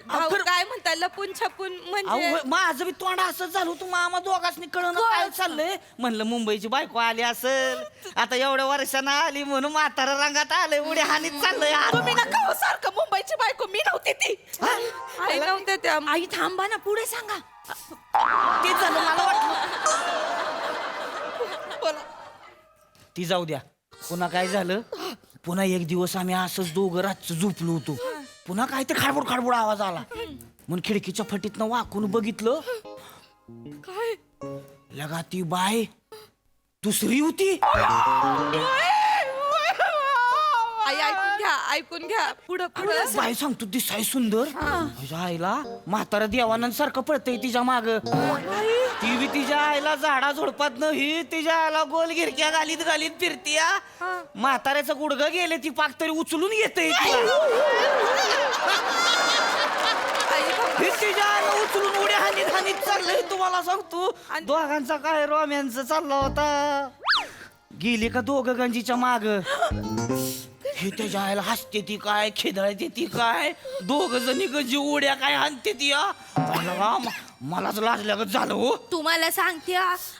भाऊ काय म्हणताय लपून छपून म्हणजे अहो, माझं बी तोंड असंच झालं होतं. मामा दोघांनी कळणं काय चाललंय म्हणलं मुंबईची बायको आली असेल आता एवढ्या वर्षानं आली म्हणून म्हातारा रंगात आलंय उड्या हानीत चाललंय. तुम्ही नका हो सारखं मुंबईची बायको मी नव्हती ती आई नव्हते त्या आई थांबा ना पुढे सांगा. तेच झालं मला वाटलं. बोला. ती जाऊ द्या. पुन्हा काय झालं पुन्हा एक दिवस आम्ही असंच दोघं रातचं झोपलो होतो. पुन्हा काय ते खाडबड खाडबड आवाज आला म्हणून खिडकीच्या फटीतनं वाकून बघितलं काय लगा ती बाय दुसरी होती. आई ऐकून घ्या पुढं पुढं बाय सांगतो दिसाय सुंदर माझ्या आईला म्हातारा देवानंद सारखं पडतंय तिच्या माग. ती बी तिच्या आईला झाडा झोडपात नाही तिच्या आईला गोल गिरक्या घालीत घालीत फिरतीया. म्हाताऱ्याचं गुडघं गेले ती पाक तरी उचलून येते तिच्या आईला उचलून उड्या हानीत हानीत चाललंय. तुम्हाला सांगतो दोघांचा काय रोमॅन्स चालला होता. गेली का दोघं गंजीच्या माग हे त्याच्या आईला हसते ती काय खेदळते ती काय दोघ जणी गंजी उड्या काय हाणते ती. मलाच लाजल्यागत झालं हो. तुम्हाला सांगते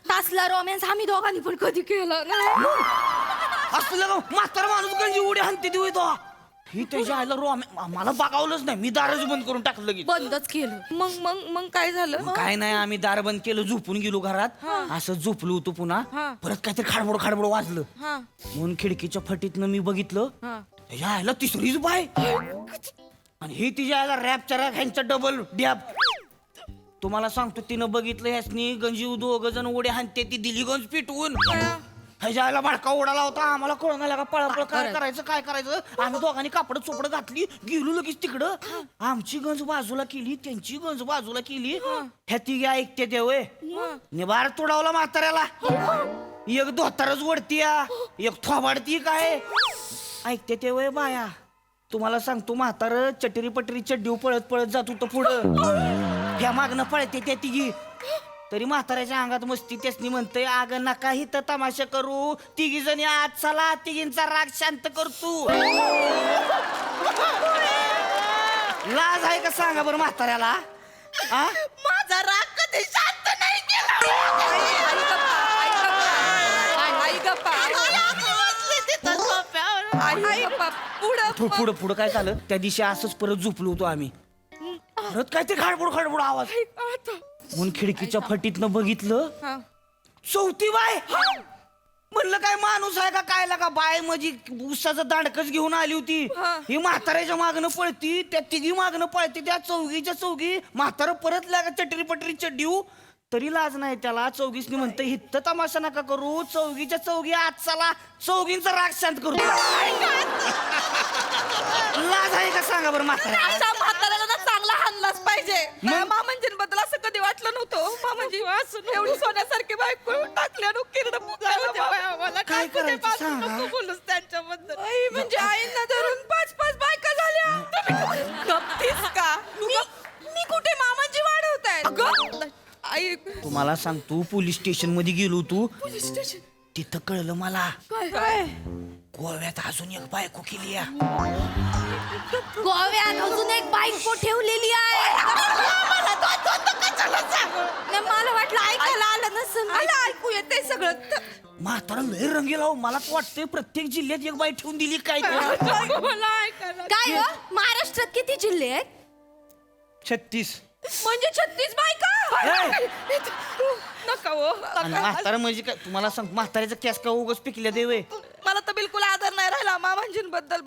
तासला रोमॅन्स आम्ही दोघांनी पण कधी केलं नाही. असलं म्हातारा माणूस गंजी उड्या हाणते ती होय तो. ही त्याच्या आईला मला बघावलंच नाही. मी दारच बंद करून टाकलं की बंदच केलं. मग मग मग काय झालं काय नाही आम्ही दार बंद केलं झोपून गेलो घरात. असं झोपलो होतो पुन्हा परत काहीतरी खाडबड खाडबड वाजलं म्हणून खिडकीच्या फटीतनं मी बघितलं त्याच्या आईला तिसरीच बाय आणि ही तिच्या आईला रॅपच्या रॅप ह्यांचा डबल डॅब. तुम्हाला सांगतो तिनं बघितलं ह्यासनी गंजी दोघ जण उड्या हाणते ती दिली गंज पिटवून. ह्याच्या आईला भडका उडाला होता. आम्हाला कळून आला का पळापळ काय करायचं. आम्ही दोघांनी कापड चोपड घातली गेलो लगेच तिकडं. आमची गंज बाजूला केली त्यांची गंज बाजूला केली. ह्या तिघी ऐकते ते वय निभार तुडावला म्हाताऱ्याला. एक धोतारच वडती एक थोबाडती काय ऐकते ते वय बाया. तुम्हाला सांगतो म्हातार चटरी पटरी चड्डीव पळत पळत जात होतं पुढं. ह्या मागणं पळते त्या तिघी तरी म्हाताऱ्याच्या अंगात मस्ती त्यासनी म्हणतंय अग नका हित तमाशा करू तिघी जणी आज चला तिघींचा राग शांत करतो. लाज आहे का सांगा बरं म्हाताऱ्याला. माझा राग कधी शांत नाही केला. पुढं पुढं काय झालं त्या दिवशी असंच परत झोपलो होतो आम्ही. परत काय ते खाडबड खाडबड आवाज म्हणून खिडकीच्या फटीतनं बघितलं चौथी बाय. म्हणलं काय माणूस आहे का काय लागा बाय म्हणजे उसाचं दांडकच घेऊन आली होती. ही म्हाताऱ्याच्या मागणं पळती त्या तिघी मागणं पळती त्या चौघीच्या चौघी. म्हातारा परत लागा चटरी पटरी चड्डीव तरी लाज नाही त्याला. चौघीसनी म्हणतं हित्त तमाशा नका करू चौघीच्या चौघी आज चला चौघींचा राग शांत करू. लाज आहे का सांगा बरं म्हातारा. अशा म्हाताऱ्याला ना चांगला हाणलाच पाहिजे. मामांजींबद्दल असं कधी वाटलं नव्हतं. मामांजी एवढी सोन्यासारखी बायको टाकल्या किरण मला काय करायचं सांगा. बोलूस त्यांच्याबद्दल म्हणजे आईंना धरून 5-5 बायका झाल्या. गप्तीस का मी कुठे मामांजी वाढवताय. आई तुम्हाला सांगतो पोलीस स्टेशन मध्ये गेलो तू तिथं कळलं मला काय गोव्यात अजून एक बायको केली आहे. गोव्यात अजून एक बायको ठेवलेली आहे. मला वाटलं ऐकायला आलं नसेल. मला ऐकू येते सगळं. म्हातारा लय रंगीला हो. मला तर वाटतंय प्रत्येक जिल्ह्यात एक बाई ठेवून दिली काय ते. मला ऐकायला काय हो? महाराष्ट्रात किती जिल्हे आहेत? 36 म्हणजे 36 बायका नका हो आणि म्हातारा म्हणजे काय तुम्हाला सांग म्हाताऱ्याचा कॅस का उगाच पिकल्या देवे. मला तर बिलकुल आदर नाही राहिला मामांजींबद्दल.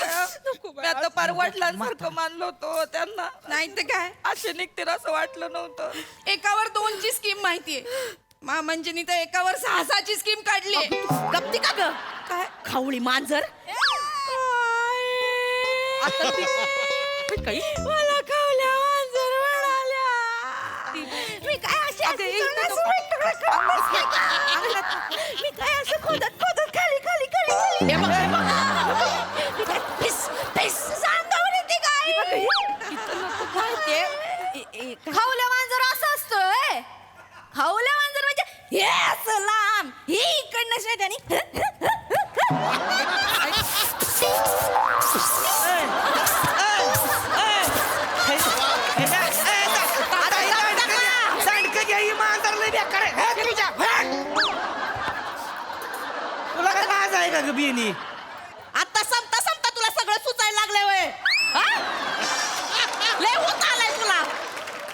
मी आता फार वडिलांसारखं मानलो होतो त्यांना. नाही तर काय असे निघतील असं वाटलं नव्हतं. एकावर 2ची स्कीम माहितीये. मामांजींनी तर एकावर 6ची स्कीम काढली. गप्ती का ग? काय खावळी मांजर. आता मला खावल्या मांजर म्हणाल्या. मी काय अशी मी काय असं खोदत खोदत खाली खाली खाली खाली मी काय पिस अंगावर येते काय खावल्या मांजर असं असतं खावल्या मांजर म्हणजे हे असं लांब हे इकडनं शेत आणि तुला काय लाज आहे का बियनी? आता संपता संपता तुला सगळं सुचायला लागलंय वय लय होत आलाय तुला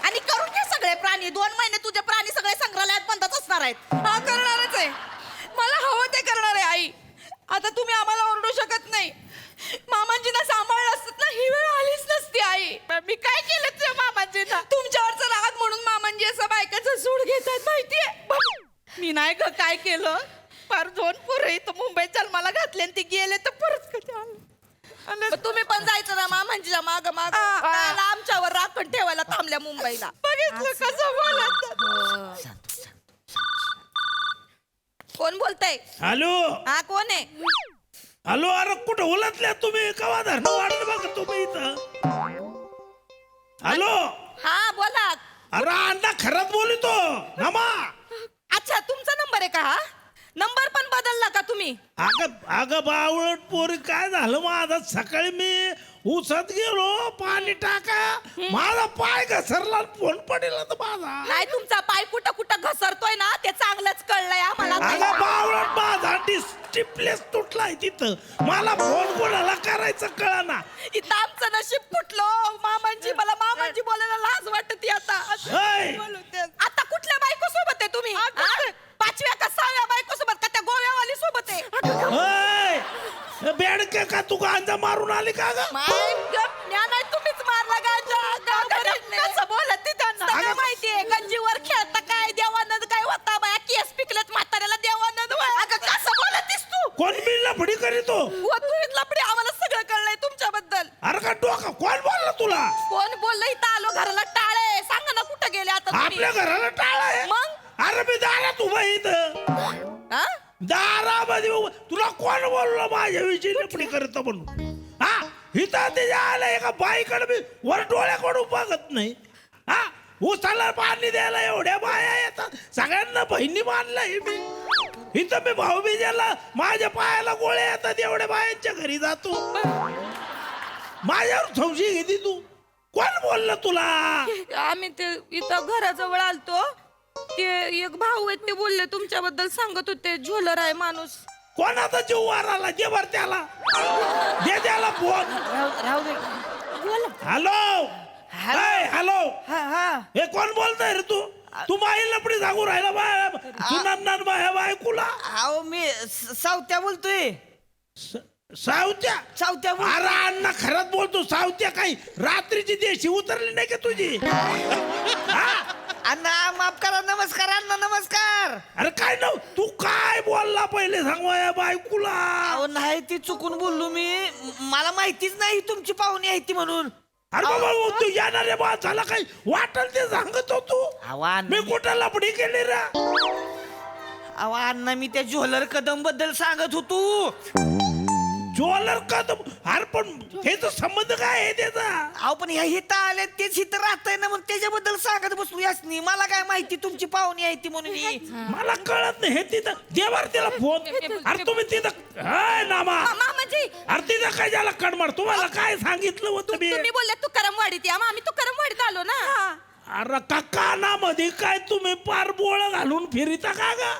आणि करून घे सगळे प्राणी 2 महिने तुझे प्राणी सगळे संग्रहालयात बंदच असणार आहेत. हा करणारच आहे मला हवं ते करणार आहे आई. आता तुम्ही आम्हाला ओरडू शकत नाही. मामांजींना सांभाळलं असत ना ही वेळ आलीच नसती आई. मी काय केलं तुझ्या मामांजींना? तुमच्यावरचा राग म्हणून मामांजी असं बायकाचं सूड घेतात माहितीये. मी नाही ग काय केलं. फार 2 पोरं इथं मुंबईत जन्माला घातले आणि ते गेले तर परत कधी आले. तुम्ही पण जायचं ना मामांजीच्या माग माग आमच्यावर राखण ठेवायला थांबल्या मुंबईला. बघितलं कसं बोलत. कोण बोलतय? हॅलो हा कोण आहे? हॅलो, अरे कुठं उलटल्या तुम्ही? कवा धरणं वाढलं बघा तुम्ही इथं. हॅलो, हा बोला. अरे अण्णा खरंच बोलितो नमा. अच्छा तुमचा नंबर आहे का हा? नंबर पण बदलला का तुम्ही? अगं बावळट पोरी, काय झालं माझं? सकाळी मी उसात गेलो पाणी टाका, माझा पाय घसरला, फोन पडेल माझा. नाही तुमचा पाय कुठं कुठं घसरतोय ना ते चांगलंच कळलंय आम्हाला. अगं बावळट, माझा डिस्प्लेस तुटलाय तिथं. मला फोन कोणाला करायचं कळना. इथं आमचं नशीब फुटलं. मामांजी मला मामांजी बोलायला लाज वाटते आता. आता कुठल्या बायको सोबत आहे तुम्ही? 5व्या का 6व्या बायको सोबत का त्या गोव्यावाली सोबत आहे? बेडके का तू गांजा मारून आली का ग? नाही तुम्हीच मारला गांजा. कसं बोलत ती त्यांना सगळं माहितीये. गंजीवर खेळता काय देवानंद काय होता बाया केस पिकलेत म्हाताऱ्याला देवानंद. अगं कसं बोलतीस तू? कोण मी लफडी करीतो? तू लपडी आम्हाला सगळं कळलंय तुमच्याबद्दल. अरे का डोका कोण बोलला तुला? कोण बोललं? इथं आलो घराला टाळे. सांगा ना कुठं गेले आता तुम्ही? आपल्या घराला टाळ आहे? मग अरे मी दारात उभा इथं. दारामध्ये तुला कोण बोललो माझ्याविषयी लपडी करत म्हणून? हा इथं त्याच्या आलं एका बाईकडे मी वर डोळ्याकडून बघत नाही. हा उसाला पाणी द्यायला एवढ्या बाया येतात. सगळ्यांना बहिणी मानलंय मी. इथं मी भाऊबीजेला माझ्या पायाला गोळ्या येतात एवढ्या बायांच्या घरी जातो. माझ्यावर संशय घेती तू? कोण बोललं तुला? आम्ही ते इथं घराजवळ आलतो. ते एक भाऊ आहेत ते बोलले तुमच्याबद्दल सांगत होते. झोलर आहे माणूस. कोणाचा जीव वाराला जे बर त्याला दे त्याला फोन. हॅलो हॅलो, हे कोण बोलतोय रे तू? तू माई लपडी सांगू राहिला बाय सुनांना बाय बायकुला? अहो मी सावत्या बोलतोय. सावत्या? सावत्या अरे अण्णा खरंच बोलतो. सावत्या काही रात्रीची देशी उतरली नाही का तुझी? अण्णा माफ करा. नमस्कार अण्णा, नमस्कार. अरे काय ना तू काय बोलला पहिले सांग बायकुला? अहो नाही ती चुकून बोललो मी. मला माहितीच नाही तुमची पाहुणी आहे ती म्हणून. अरे बाबा तू येणारे बा झाला काही वाटल ते सांगत होतो. मी कुठं लपडी केली रे? अहो अण्णा मी त्या ज्वेलर कदम बद्दल सांगत होतो. ज्वेलर कदम? अरे पण त्याचा संबंध काय आहे त्याचा? अहो पण ह्या हिथं आले तेच हिथं राहतंय ना, म्हणून त्याच्याबद्दल सांगत बसलो. यासनी मला काय माहिती तुमची पाहुणी आहे ती म्हणून. मला कळत नाही. हे तिथं देवार त्याला फोन. अरे तुम्ही तिथं नामा मामाजी अरे तिथं काय झाला कडमाड? तुम्हाला काय सांगितलं होतं मी? तुम्ही बोलले तू करमवाडीत या. मग आम्ही तू करमवाडीत आलो ना. अरे का कानामध्ये काय तुम्ही पार बोळ घालून फिरिता का ग?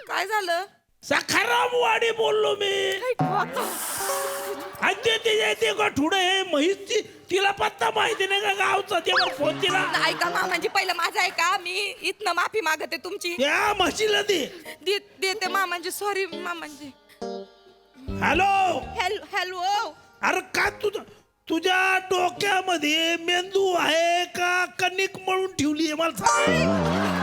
काय झालं? सखारामवाडी बोललो मी. ते गठुडे म्हैसची तिला पत्ता माहिती नाही का गावचा? तेव्हा फोन तिला. ऐका मामाजी पहिलं माझं ऐका. मी इथनं माफी मागते तुमची. या म्हशीला देते मामाजी. सॉरी मामाजी. Hello hello. अरे का तुझ्या डोक्यामध्ये मेंदू आहे का कणिक मळून ठेवली आहे मला सांग.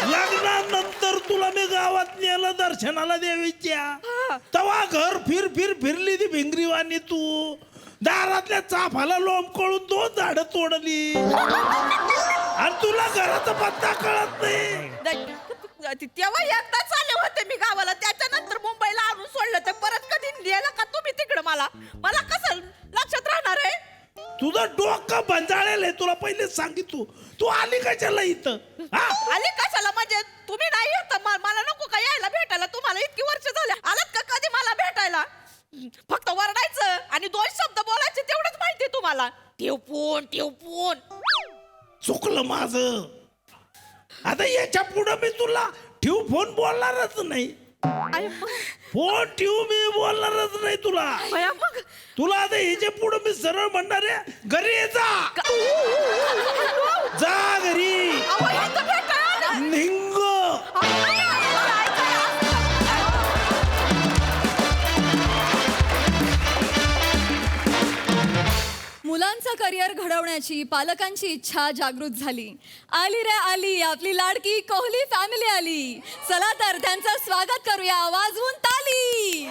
लग्नानंतर तुला मी गावात नेलं दर्शनाला देवीच्या. तवा घर फिरली ती भिंगरीवाणी. तू दारातल्या चाफाला लोंब कळून 2 झाडं तोडली. आणि तुला घराचा पत्ता कळत नाही. तेव्हा एकदाच आले होते मी गावाला, त्याच्यानंतर मुंबईला आणून सोडलं, तर परत कधी लिहायला का तुम्ही तिकडं? मला कसं लक्षात राहणार आहे? तुझं डोकं बंजाळेल आहे, तुला पहिले सांगितलं. तू आली कशाला इथं? हा? आले कशाला म्हणजे? तुम्ही नाही येत, मला नको का यायला भेटायला? तुम्हाला इतकी वर्ष झाले, आलात का कधी मला भेटायला? फक्त वरडायचं आणि 2 शब्द बोलायचे, तेवढंच माहिती तुम्हाला. ठेव चुकलं माझं. आता याच्या पुढं मी तुला ठेव फोन बोलणारच नाही. फोन ठेवू मी बोलणारच नाही तुला. मग तुला आता ह्याच्या पुढं मी सरळ म्हणणार आहे, घरी ये जा. जा घरी. निंग. मुलांचं करिअर घडवण्याची पालकांची इच्छा जागृत झाली. आली रे आली आपली लाडकी कोहली फॅमिली आली. चला तर त्यांचं स्वागत करूया वाजवून ताली.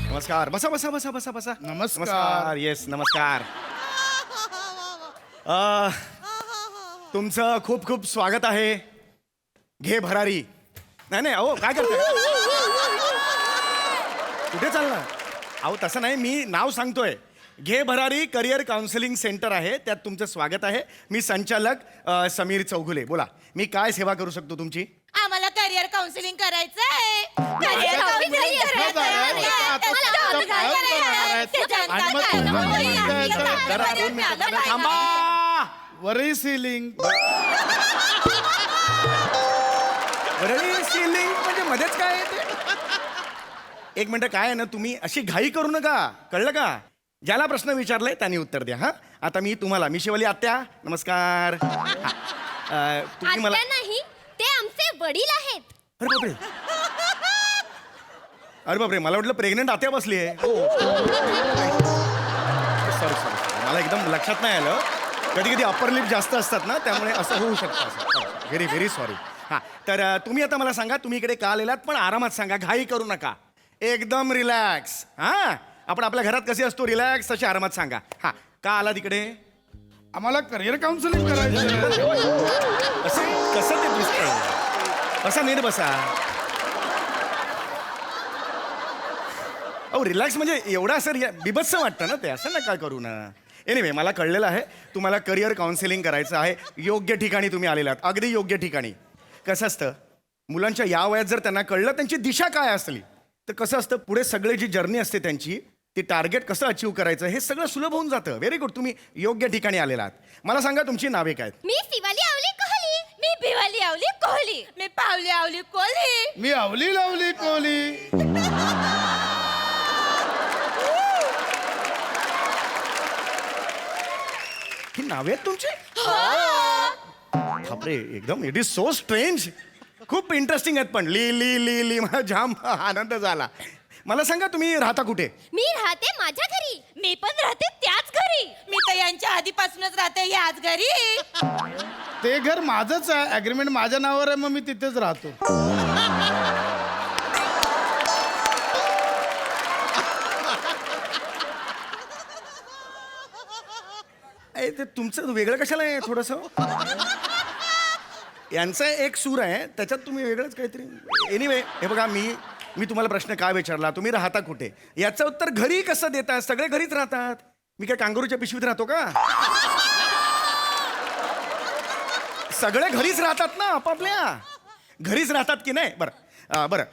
नमस्कार. बसा बसा बसा बसा बसा. नमस्कार. येस नमस्कार. तुमचं खूप खूप स्वागत आहे. घे भरारी. नाही अहो काय करताय? कुठे चालला? अहो तसं नाही, मी नाव सांगतोय. घे भरारी करिअर काउन्सिलिंग सेंटर आहे, त्यात तुमचं स्वागत आहे. मी संचालक समीर चौगुले. बोला, मी काय सेवा करू शकतो तुमची? आम्हाला करिअर काउन्सिलिंग करायचंय. वरळी सिलिंग. वरळी सिलिंग म्हणजे मध्येच काय आहे ते? एक मिनिट, काय आहे ना, तुम्ही अशी घाई करू नका, कळलं का? ज्याला प्रश्न विचारलाय त्यांनी उत्तर द्या. हा, आता मी तुम्हाला मिशीवाली आत्या नमस्कार. तुम्ही मला नाही, ते आमचे वडील आहेत. अरे बापरे, अरे बापरे, मला वाटलं प्रेग्नंट आत्या बसली आहे. सॉरी सॉरी, मला एकदम लक्षात नाही आलं. कधी कधी अप्पर लिप जास्त असतात ना, त्यामुळे असं होऊ शकतं. Very very sorry. हां, तर तुम्ही आता मला सांगा, तुम्ही इकडे का आलेलात? पण आरामात सांगा, घाई करू नका, एकदम रिलॅक्स. हां, आपण आपल्या घरात कसे असतो रिलॅक्स, तसे आरामात सांगा. हां, का आला तिकडे? आम्हाला करिअर काउन्सिलिंग करायचं. कसं ते दिसतंय? बसा, नीट बसा. अहो रिलॅक्स म्हणजे एवढं असं बिभत्स वाटतं ना ते, असं नका करू ना. एनिवे, मला कळलेलं आहे तुम्हाला करिअर काउन्सिलिंग करायचं आहे. योग्य ठिकाणी तुम्ही आलेला आहात, अगदी योग्य ठिकाणी. कसं असतं, मुलांच्या या वयात जर त्यांना कळलं त्यांची दिशा काय असली, तर कसं असतं, पुढे सगळे जी जर्नी असते त्यांची, ती टार्गेट कसं अचीव करायचं हे सगळं सुलभ होऊन जातं. व्हेरी गुड, तुम्ही योग्य ठिकाणी आलेला आहात. मला सांगा तुमची नावे काय? मी शिवाली आवली कोहली. मी भिवाली आवली कोहली. मी पावली आवली कोहली. मी आवली लावली कोली. ही नावे आहेत तुमची? बापरे, एकदम इट इज सो स्ट्रेंज. खूप इंटरेस्टिंग आहेत, पण ली ली ली ली मला जाम आनंद झाला. मला सांगा तुम्ही राहता कुठे? मी राहते माझ्या घरी. मी पण राहते त्याच घरी. मी तर यांच्या आधीपासूनच राहते याच घरी. ते घर माझंच आहे, अग्रीमेंट माझ्या नावावर आहे, मग मी तिथेच राहतो. ते तुमचं वेगळं कशाला आहे थोडंसं? यांचा एक सूर आहे, त्याच्यात तुम्ही वेगळंच काहीतरी. एनिवे, हे बघा, मी तुम्हाला प्रश्न काय विचारला, तुम्ही राहता कुठे, याचं उत्तर घरी कसं देतात? सगळे घरीच राहतात. मी काय कांगारूच्या पिशवीत राहतो का? सगळे घरीच राहतात ना, आपापल्या घरीच राहतात की नाही? बरं,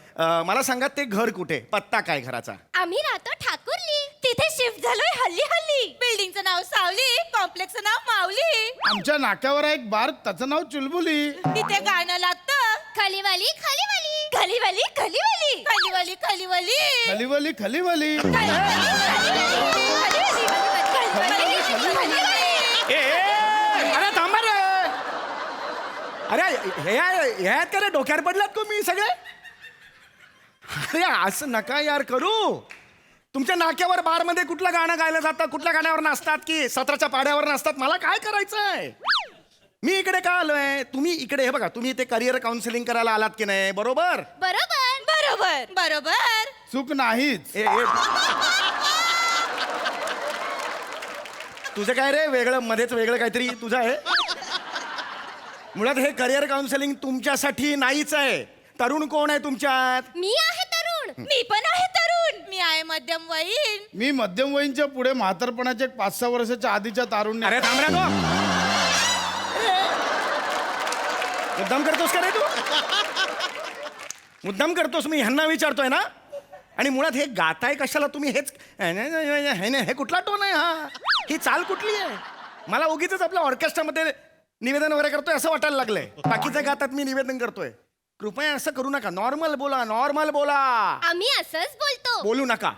मला सांगा, ते घर कुठे, पत्ता काय घराचा? आम्ही राहतो ठाकुर्ली. तिथे शिफ्ट झालोय हल्ली हल्ली. बिल्डिंगचं नाव सावली, कॉम्प्लेक्सचं नाव माऊली. आमच्या नाक्यावर आहे एक बार, त्याचं नाव चुलबुली. तिथे गाणं लागतं, खलीवाली खलीवाली खलीवाली खलीवाली खलीवाली खलीवाली खलीवली खलीवली. अरे थांबा रे. अरे ह्यात का रे, डोक्यावर पडलात तुम्ही सगळे? अरे असं नका यार करू. तुमच्या नाक्यावर बारमध्ये कुठलं गाणं गायलं जातं, कुठल्या गाण्यावर नाचतात, की 17च्या पाड्यावर नाचतात? मला काय करायचंय? मी इकडे का आलोय? तुम्ही इकडे हे बघा, तुम्ही ते करिअर काउन्सिलिंग करायला आलात की नाही? बरोबर. बरोबर बरोबर बरोबर. चूक नाहीच. तुझं काय रे वेगळं मध्येच वेगळं काहीतरी तुझं आहे? मुळात हे करिअर काउन्सिलिंग तुमच्यासाठी नाहीच आहे. तरुण कोण आहे तुमच्यात? मी आहे तरुण. मी पण आहे तरुण. मी आहे मध्यम वयीन. मी मध्यमवयीनच्या पुढे म्हातारपणाच्या 5-6 वर्षाच्या आधीच्या तारुण्य. अरे थांब रे तू. मुद्दाम करतोस का रे तू? मुद्दाम करतोस? मी ह्यांना विचारतोय ना. आणि मुळात हे गाताय कशाला तुम्ही? हेच हे कुठला टोन आहे हा? ही चाल कुठली आहे? मला उगीच आपल्या ऑर्केस्ट्रामध्ये निवेदन वगैरे करतोय असं वाटायला लागलंय. बाकीचं गातात मी निवेदन करतोय. कृपया असं करू नका. नॉर्मल बोला, नॉर्मल बोला. आम्ही असंच बोलतो. बोलू नका.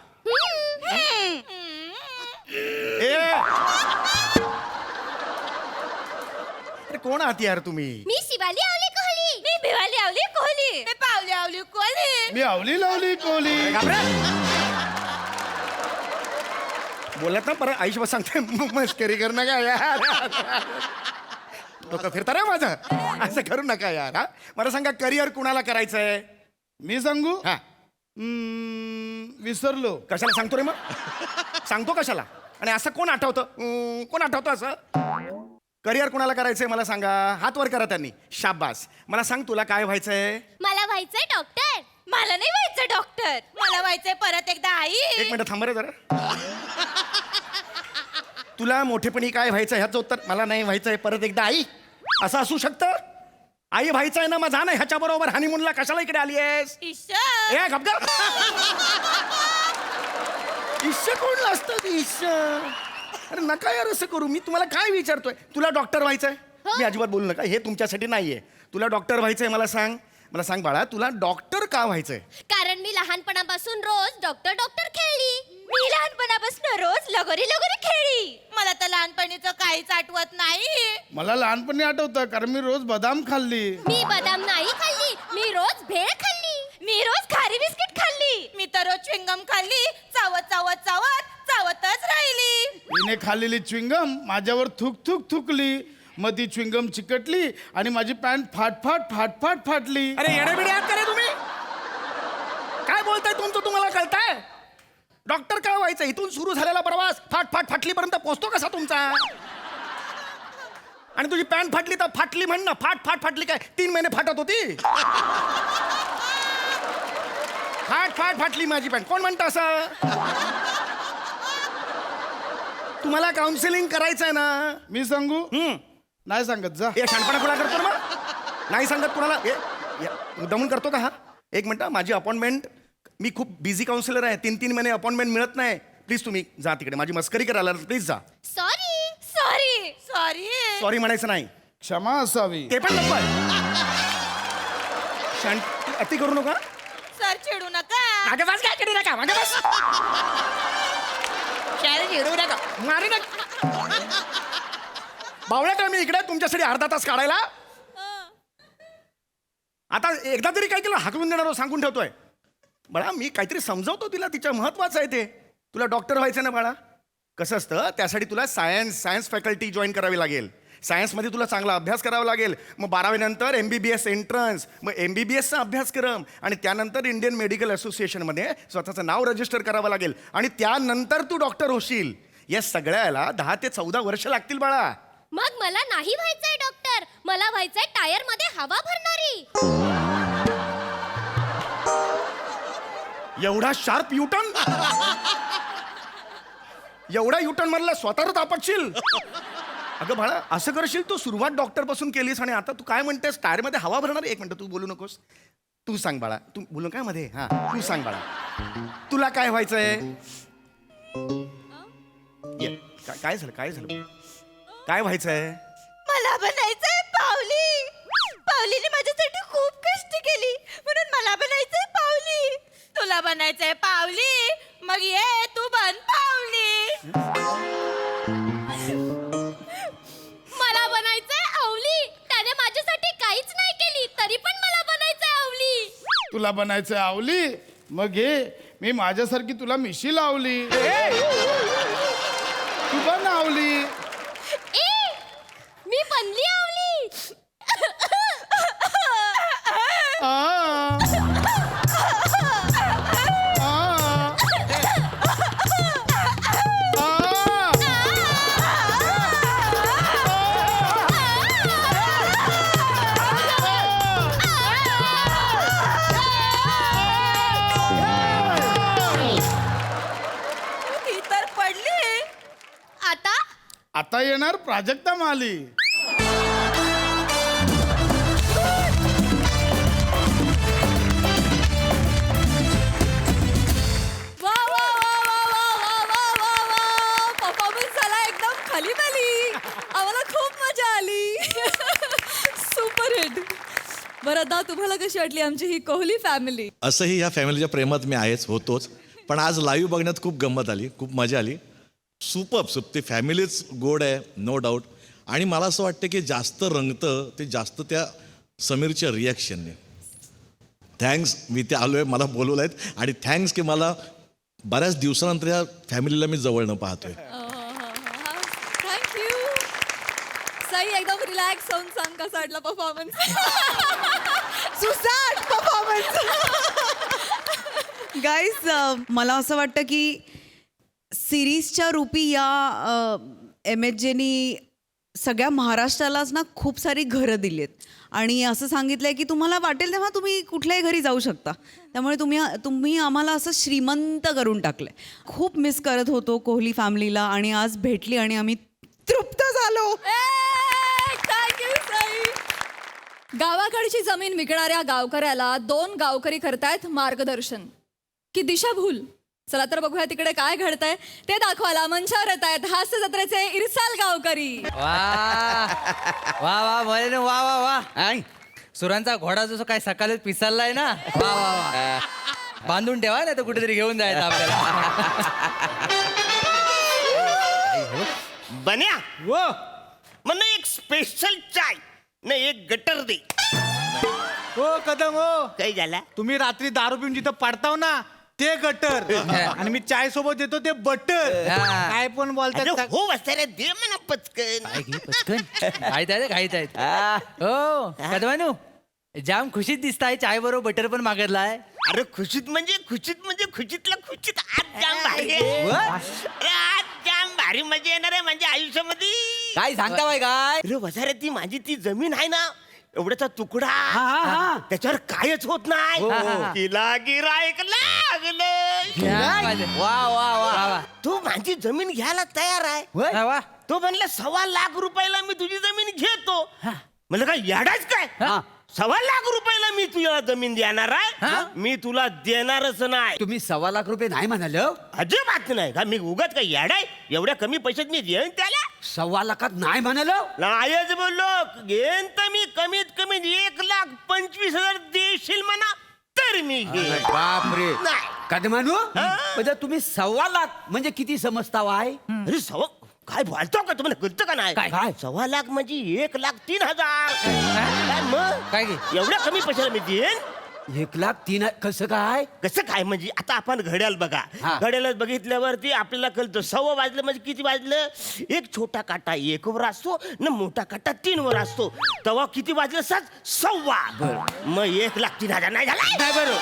अरे कोण आहात यार तुम्ही? मी शिवाली आवली कोहली. मी भिवाली आवली कोहली. मी पावली आवली कोहली. मी आवली लावली कोली. बोलत ना परत आयुष्यभर सांगते मस्करी करू नका यार. डोकं फिरता रे माझं. असं करू नका यार. हा मला सांगा करिअर कुणाला करायचंय? मी सांगू? हा विसरलो. कशाला सांगतो रे मग? सांगतो कशाला? आणि असं कोण आठवतं? कोण आठवतं असं? करिअर कुणाला करायचंय मला सांगा. हात वर करा त्यांनी. शाबास. मला सांग तुला काय व्हायचंय? मला व्हायचंय डॉक्टर. मला नाही व्हायचं डॉक्टर. मला व्हायचंय परत एकदा आई. एक मिनिट थांब रे जरा. तुला मोठेपणी काय व्हायचं ह्याचं उत्तर मला नाही व्हायचंय परत एकदा आई असं असू शकतं? आई व्हायचंय ना, मग जा ना ह्याच्या बरोबर हनीमूनला. कशाला इकडे आली आहेस? ए गपगप. ईश्य कोण असतं? ईश्य. अरे नका यार असं करू. मी तुम्हाला काय विचारतोय? तुला डॉक्टर व्हायचंय? मी अजिबात बोलू नका. हे तुमच्यासाठी नाहीये. तुला डॉक्टर व्हायचंय मला सांग. मला सांग बाळा, तुला डॉक्टर का व्हायचंय? कारण मी लहानपणापासून रोज डॉक्टर डॉक्टर खेळली. मी लहानपणापासून रोज लगोरी लगोरी खेळली. मला तर लहानपणीचं काहीच आठवत नाही. मला लहानपणी आठवतं कारण मी रोज बदाम खाल्ली. मी बदाम नाही खाल्ली. मी रोज भेळ खाल्ली. मी रोज खारी बिस्किट खाल्ली. मी तर रोज च्विंगम खाल्ली. चावत चावत चावत चावतच राहिली. तिने खाल्लेली च्विंगम माझ्यावर थुक थुक थुकली. मग ती च्विंगम चिकटली आणि माझी पॅन्ट फाट फाटली. अरे येडेबिडे आहात का रे तुम्ही? काय बोलताय तुमचं तुम्हाला कळताय? डॉक्टर काय व्हायचं? इथून सुरू झालेला प्रवास फाटलीपर्यंत पोहोचतो कसा तुमचा? आणि तुझी पॅन्ट फाटली तर फाटली म्हण ना. फाटली काय 3 महिने फाटत होती? फाटली माझी पॅन्ट. कोण म्हणतं असं? तुम्हाला काउन्सिलिंग करायचंय ना? मी सांगू? नाही सांगत जा. हे शानपणा कुणा करतो ना? नाही सांगत कुणाला? मुद्दामून करतो का हा? एक मिनिट. माझी अपॉइंटमेंट, मी खूप बिझी काउन्सिलर आहे. 3 महिने अपॉइंटमेंट मिळत नाही. प्लीज तुम्ही जा तिकडे. माझी मस्करी करायला प्लीज जा. Sorry sorry sorry. सॉरी म्हणायचं नाही. क्षमा असावी. ते पण नको. अति करू नका. सर चिडू नका. मागे बस. काय चिडू नका. मागे बस. चिडू नका. मारू नका. बावळ्यात मी इकडे तुमच्यासाठी अर्धा तास काढायला. आता एकदा तरी काय केलं हाकलून देणार सांगून ठेवतोय. बाळा मी काहीतरी समजावतो तिला. तिच्या महत्वाचं आहे ते. तुला डॉक्टर व्हायचं ना बाळा? कसं असतं, त्यासाठी तुला सायन्स फॅकल्टी जॉईन करावी लागेल. सायन्समध्ये तुला चांगला अभ्यास करावा लागेल. मग 12वी नंतर MBBS एंट्रन्स, मग MBBSचा अभ्यासक्रम, आणि त्यानंतर इंडियन मेडिकल असोसिएशनमध्ये स्वतःचं नाव रजिस्टर करावं लागेल. आणि त्यानंतर तू डॉक्टर होशील. या सगळ्याला 10 ते 14 वर्ष लागतील बाळा. मग मला नाही व्हायचंय डॉक्टर. मला व्हायचंय टायर मध्ये हवा भरणारी. एवढा शार्प युटर्न? एवढा युटर्न मधला स्वतःच आपटशील? अगं बाळा असं करशील तू. सुरुवात डॉक्टर पासून केलीस आणि आता तू काय म्हणतेस टायर मध्ये हवा भरणार? एक मिनिट तू बोलू नकोस. तू सांग बाळा. तू बोलू काय मध्ये? हा तू सांग बाळा. तुला काय व्हायचंय? काय झालं? काय व्हायचंय? मला बनायचंय पावली. पावलीने माझ्यासाठी खूप कष्ट केली म्हणून मला बनायचंय पावली. तुला बनायचंय पावली. मग ये तू बन पावली. मला बनायचंय आवली. त्याने माझ्यासाठी काहीच नाही केली तरी पण मला बनायचंय आवली. तुला बनायचं आवली? मग घे मी माझ्यासारखी तुला मिशी लावली. तू बन आवली. मी बनली आवली. आता येणार प्राजक्ता माली. वा वा वा वा वा वा वा वा वा परफॉर्मन्स झाला एकदम खालीबाली. आम्हाला खूप मजा आली. Super hit. बरं आता तुम्हाला कशी वाटली आमची ही कोहली फॅमिली? असंही या फॅमिलीच्या प्रेमात मी आहेच, होतोच. पण आज लाईव्ह बघण्यात खूप गंमत आली, खूप मजा आली. सुप ती फॅमिलीच गोड आहे, नो डाऊट. आणि मला असं वाटतं की जास्त रंगतं ते जास्त त्या समीरच्या रिॲक्शनने. थँक्स, मी ते आलो आहे, मला बोलवलं आहेत. आणि थँक्स की मला बऱ्याच दिवसानंतर या फॅमिलीला मी जवळनं पाहतोय. थँक्यू. सई एकदम रिलॅक्स होऊन सांग कसा वाटला परफॉर्मन्स? सुसाट परफॉर्मन्स. गाईज, मला असं वाटतं की सिरीजच्या रूपी या MHJनी सगळ्या महाराष्ट्रालाच ना खूप सारी घरं दिली आहेत. आणि असं सांगितलंय की तुम्हाला वाटेल तेव्हा तुम्ही कुठल्याही घरी जाऊ शकता. त्यामुळे तुम्ही आम्हाला असं श्रीमंत करून टाकलंय. खूप मिस करत होतो कोहली फॅमिलीला आणि आज भेटली आणि आम्ही तृप्त झालो. थँक्यू सई. गावाकडची जमीन विकणाऱ्या गावकऱ्याला 2 गावकरी करतायत मार्गदर्शन की दिशाभूल. चला तर बघूया तिकडे काय घडतंय ते दाखवायला मंचावर येत आहेत हास्य जत्रेचे इरसाल गावकरी. वा वा वा वा वा वा. सुरांचा घोडा जसं काय सकाळीच पिसाललाय ना. वा वा वा. बांधून ठेवा नाही तर कुठेतरी घेऊन जायचं आपल्याला. बन्या वो मला एक स्पेशल चाय न एक गटर दे. हो कदम हो, काही झाला? तुम्ही रात्री दारू पिऊन जिथं पडताव ना ते गटर आणि मी चाय सोबत देतो ते बटर. काय पण बोलतात. हो वसारे दे म्हणा पचकन. घाईत आहेत घाईत आहेत. हो कदमानू जाम खुशीत दिसताय. चाय बरोबर बटर पण मागितलाय. अरे खुशीत म्हणजे खुशीतला खुशीत आज जाम भारी आहे. अरे आज जाम भारी मजा येणार आहे माझ्या आयुष्यामध्ये. काय सांगता बाय काय? अरे वसारे ती माझी ती जमीन आहे ना एवढ्याचा तुकडा त्याच्यावर कायच होत नाही. तिला गिरायक लागलं. वा वा वा. तो माझी जमीन घ्यायला तयार आहे. वा. तो म्हणला 1.25 लाख रुपयाला मी तुझी जमीन घेतो. म्हणलं काय येडाच काय? 1.25 लाख रुपयाला मी तुला जमीन देणार आहे. मी तुला देणारच नाही. तुम्ही 1.25 लाख रुपये नाही म्हणाल? अजिबात नाही का. मी उगाच काय येडाय एवढ्या कमी पैशात मी देईन त्याला? 1.25 लाखात नाही म्हणाल? नाहीच बोललो. घेईन तर मी कमीत कमी 1,25,000 देशील म्हणा तर मी घेईन. बापरे. नाही. कदमानू म्हणजे तुम्ही 1.25 लाख म्हणजे किती समजता आहे? अरे काय बोलतो का तुम्हाला कळतं का नाही? काय? 1.25 लाख म्हणजे 1,03,000. काय मग काय एवढ्या कमी पैशाला मी देईन? 1,03,000 कसं काय? कसं काय म्हणजे आता आपण घड्याळ बघा. घड्याळ बघितल्यावरती आपल्याला कळतं 1.15 वाजलं म्हणजे किती वाजलं. एक छोटा काटा 1 वर असतो न मोठा काटा 3 वर असतो. तेव्हा किती वाजलं? 1.15. मग 1,03,000 नाही झाला? नाही बरोबर.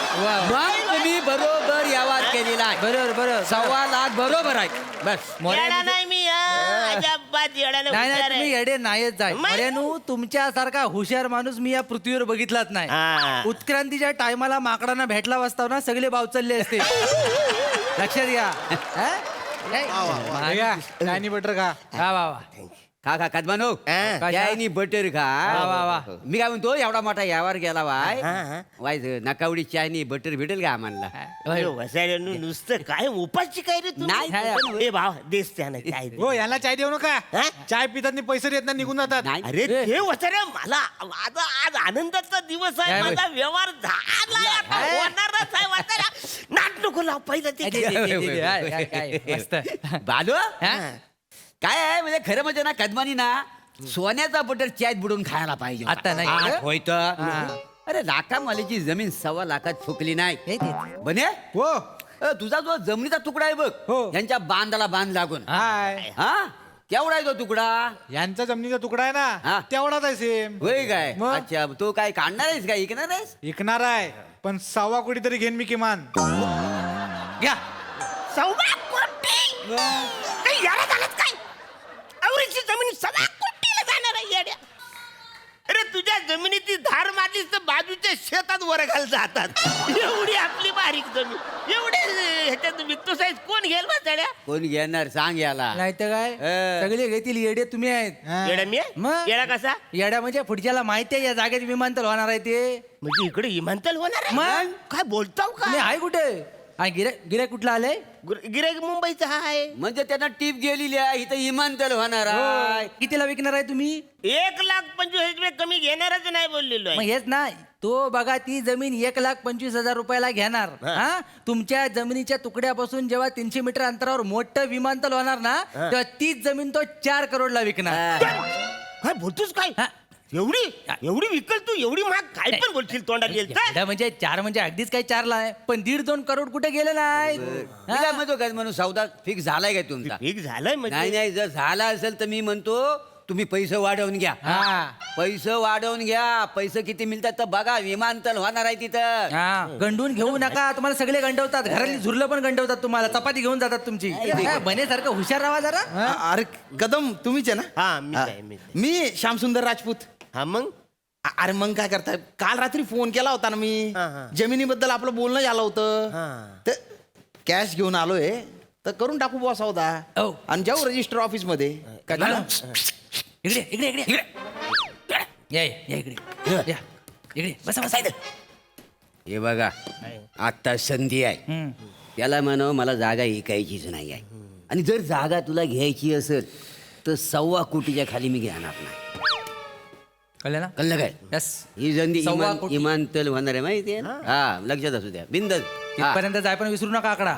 मग तुम्ही बरोबर यावाद केलेला आहे. बरोबर बरोबर. 1.25 लाख बरोबर आहे. बस येडा नाही मी अजिबात येडा नाही नाही नाही. तुम्ही येडे नाहीच जाय. मरेनू तुमच्यासारखा हुशार माणूस मी या पृथ्वीवर बघितलाच नाही. उत्क्रांतीच्या टायमाला माकडांना भेटला वाजता ना सगळे भाव चालले असते. लक्षात घ्या. चायनी बटर का? वा वा वा. खा कदमानू चायनी बटर खा. वा वा. मी काय म्हणतो एवढा मोठा यावर गेला वाय नकावडी चायनी बटर भेटेल का आम्हाला? नुसतं काय उपाशी काय रे तू? नाही. ए भाव देस त्यानं चाय दे. हो यांना चाय देऊ नका. चाय पितात पैसे देत नाही निघून जातात. अरे ते वसारे मला आज आनंदाचा दिवस आहे. माझा व्यवहार झाला आता होणारच आहे. वसाऱ्या नाट नको लाव पहिलं ते. मस्त. बालू काय आहे म्हणजे खरं म्हणजे ना कदमानी ना सोन्याचा बटर चायत बुडून खायला पाहिजे. आता नाही. होय तर. अरे लाखामालीची जमीन 1.25 लाखात फुकली नाही. बने हो तुझा जो जमिनीचा तुकडा आहे बघ यांच्या बांधाला बांध लागून. हाय. हा केवढा आहे तो तुकडा? यांचा जमिनीचा तुकडा आहे हा. ना तेवढाच आहे सेम. होय काय? मग? अच्छा तो काय काढणार आहेस काय इकणार आहेस? विकणार आहे पण 1.25 कोटी तरी घेईन मी किमान. घ्या. 1.25 कोटी काही याला झालं काय? आवरीची जमीन 1.25 कोटीला जाणार आहे येड्या. अरे तुझ्या जमिनीची धार मारलीस तर बाजूच्या शेतात वर घाल जातात एवढी आपली बारीक जमीन एवढे ह्याच्यात विकतो साईज कोण घेईल बा चढ्या कोण घेणार सांग याला नाही तर काय सगळे घेतील येडे तुम्ही आहेत येडा मी मग? येडा कसा येड्या म्हणजे पुढच्याला माहिती आहे या जागेत विमानतळ होणार आहे ते म्हणजे इकडे विमानतळ होणार आहे? मग? काय बोलताव तुम्ही का आहे कुठे गिऱ्हाईक कुठला आलंय गिराईक मुंबईचा आहे म्हणजे त्यांना टीप गेलेली आहे इथं विमानतळ होणार आहे कितीला विकणार आहे तुम्ही 1,25,000 कमी घेणारच नाही बोललेलो मग आहे हेच ना तो बघा ती जमीन 1,25,000 रुपयाला घेणार हा तुमच्या जमिनीच्या तुकड्यापासून जेव्हा 300 मीटर अंतरावर मोठं विमानतळ होणार ना तेव्हा तीच जमीन तो 4 करोडला विकणार काय बोलतोस काय एवढी विकल तू एवढी महाग काय पण बोलशील तोंडात येईल एवढं म्हणजे 4 म्हणजे अगदीच काही 4ला आहे पण 1.5-2 करोड कुठे गेले नाही काय म्हणतो काय म्हणून सौदा फिक्स झालाय काय तुमचा फिक्स झालाय नाही नाही जर झाला असेल तर मी म्हणतो तुम्ही पैसे वाढवून घ्या पैसे वाढवून घ्या पैसे किती मिळतात तर बघा विमानतळ होणार आहे तिथं गंडून घेऊ नका तुम्हाला सगळे गंडवतात घरातली झुरलं पण गंडवतात तुम्हाला चपाती घेऊन जातात तुमची बनेसारखं हुशार राहा जरा अरे कदम तुम्हीच आहे ना हा मी श्यामसुंदर राजपूत हा मग अरे मग काय करताय काल रात्री फोन केला होता ना मी जमिनीबद्दल आपलं बोलणं झालं होतं तर कॅश घेऊन आलोय तर करून टाकू बॉस होता आणि जाऊ रजिस्टर ऑफिस मध्ये इकडे इकडे इकडे इकडे या इकडे या इकडे बसा बसा हे बघा आता संधी आहे त्याला म्हणावं मला जागा ऐकायचीच नाही आहे आणि जर जागा तुला घ्यायची असेल तर 1.25 कोटीच्या खाली मी घेणार नाही कळलं ना कळलं काय यस ही संधी 1.25 कोटी. विमानतळ होणार आहे माहिती आहे ना हा लक्षात असू द्या बिंदल तिथपर्यंत जाय पण विसरू नका आकडा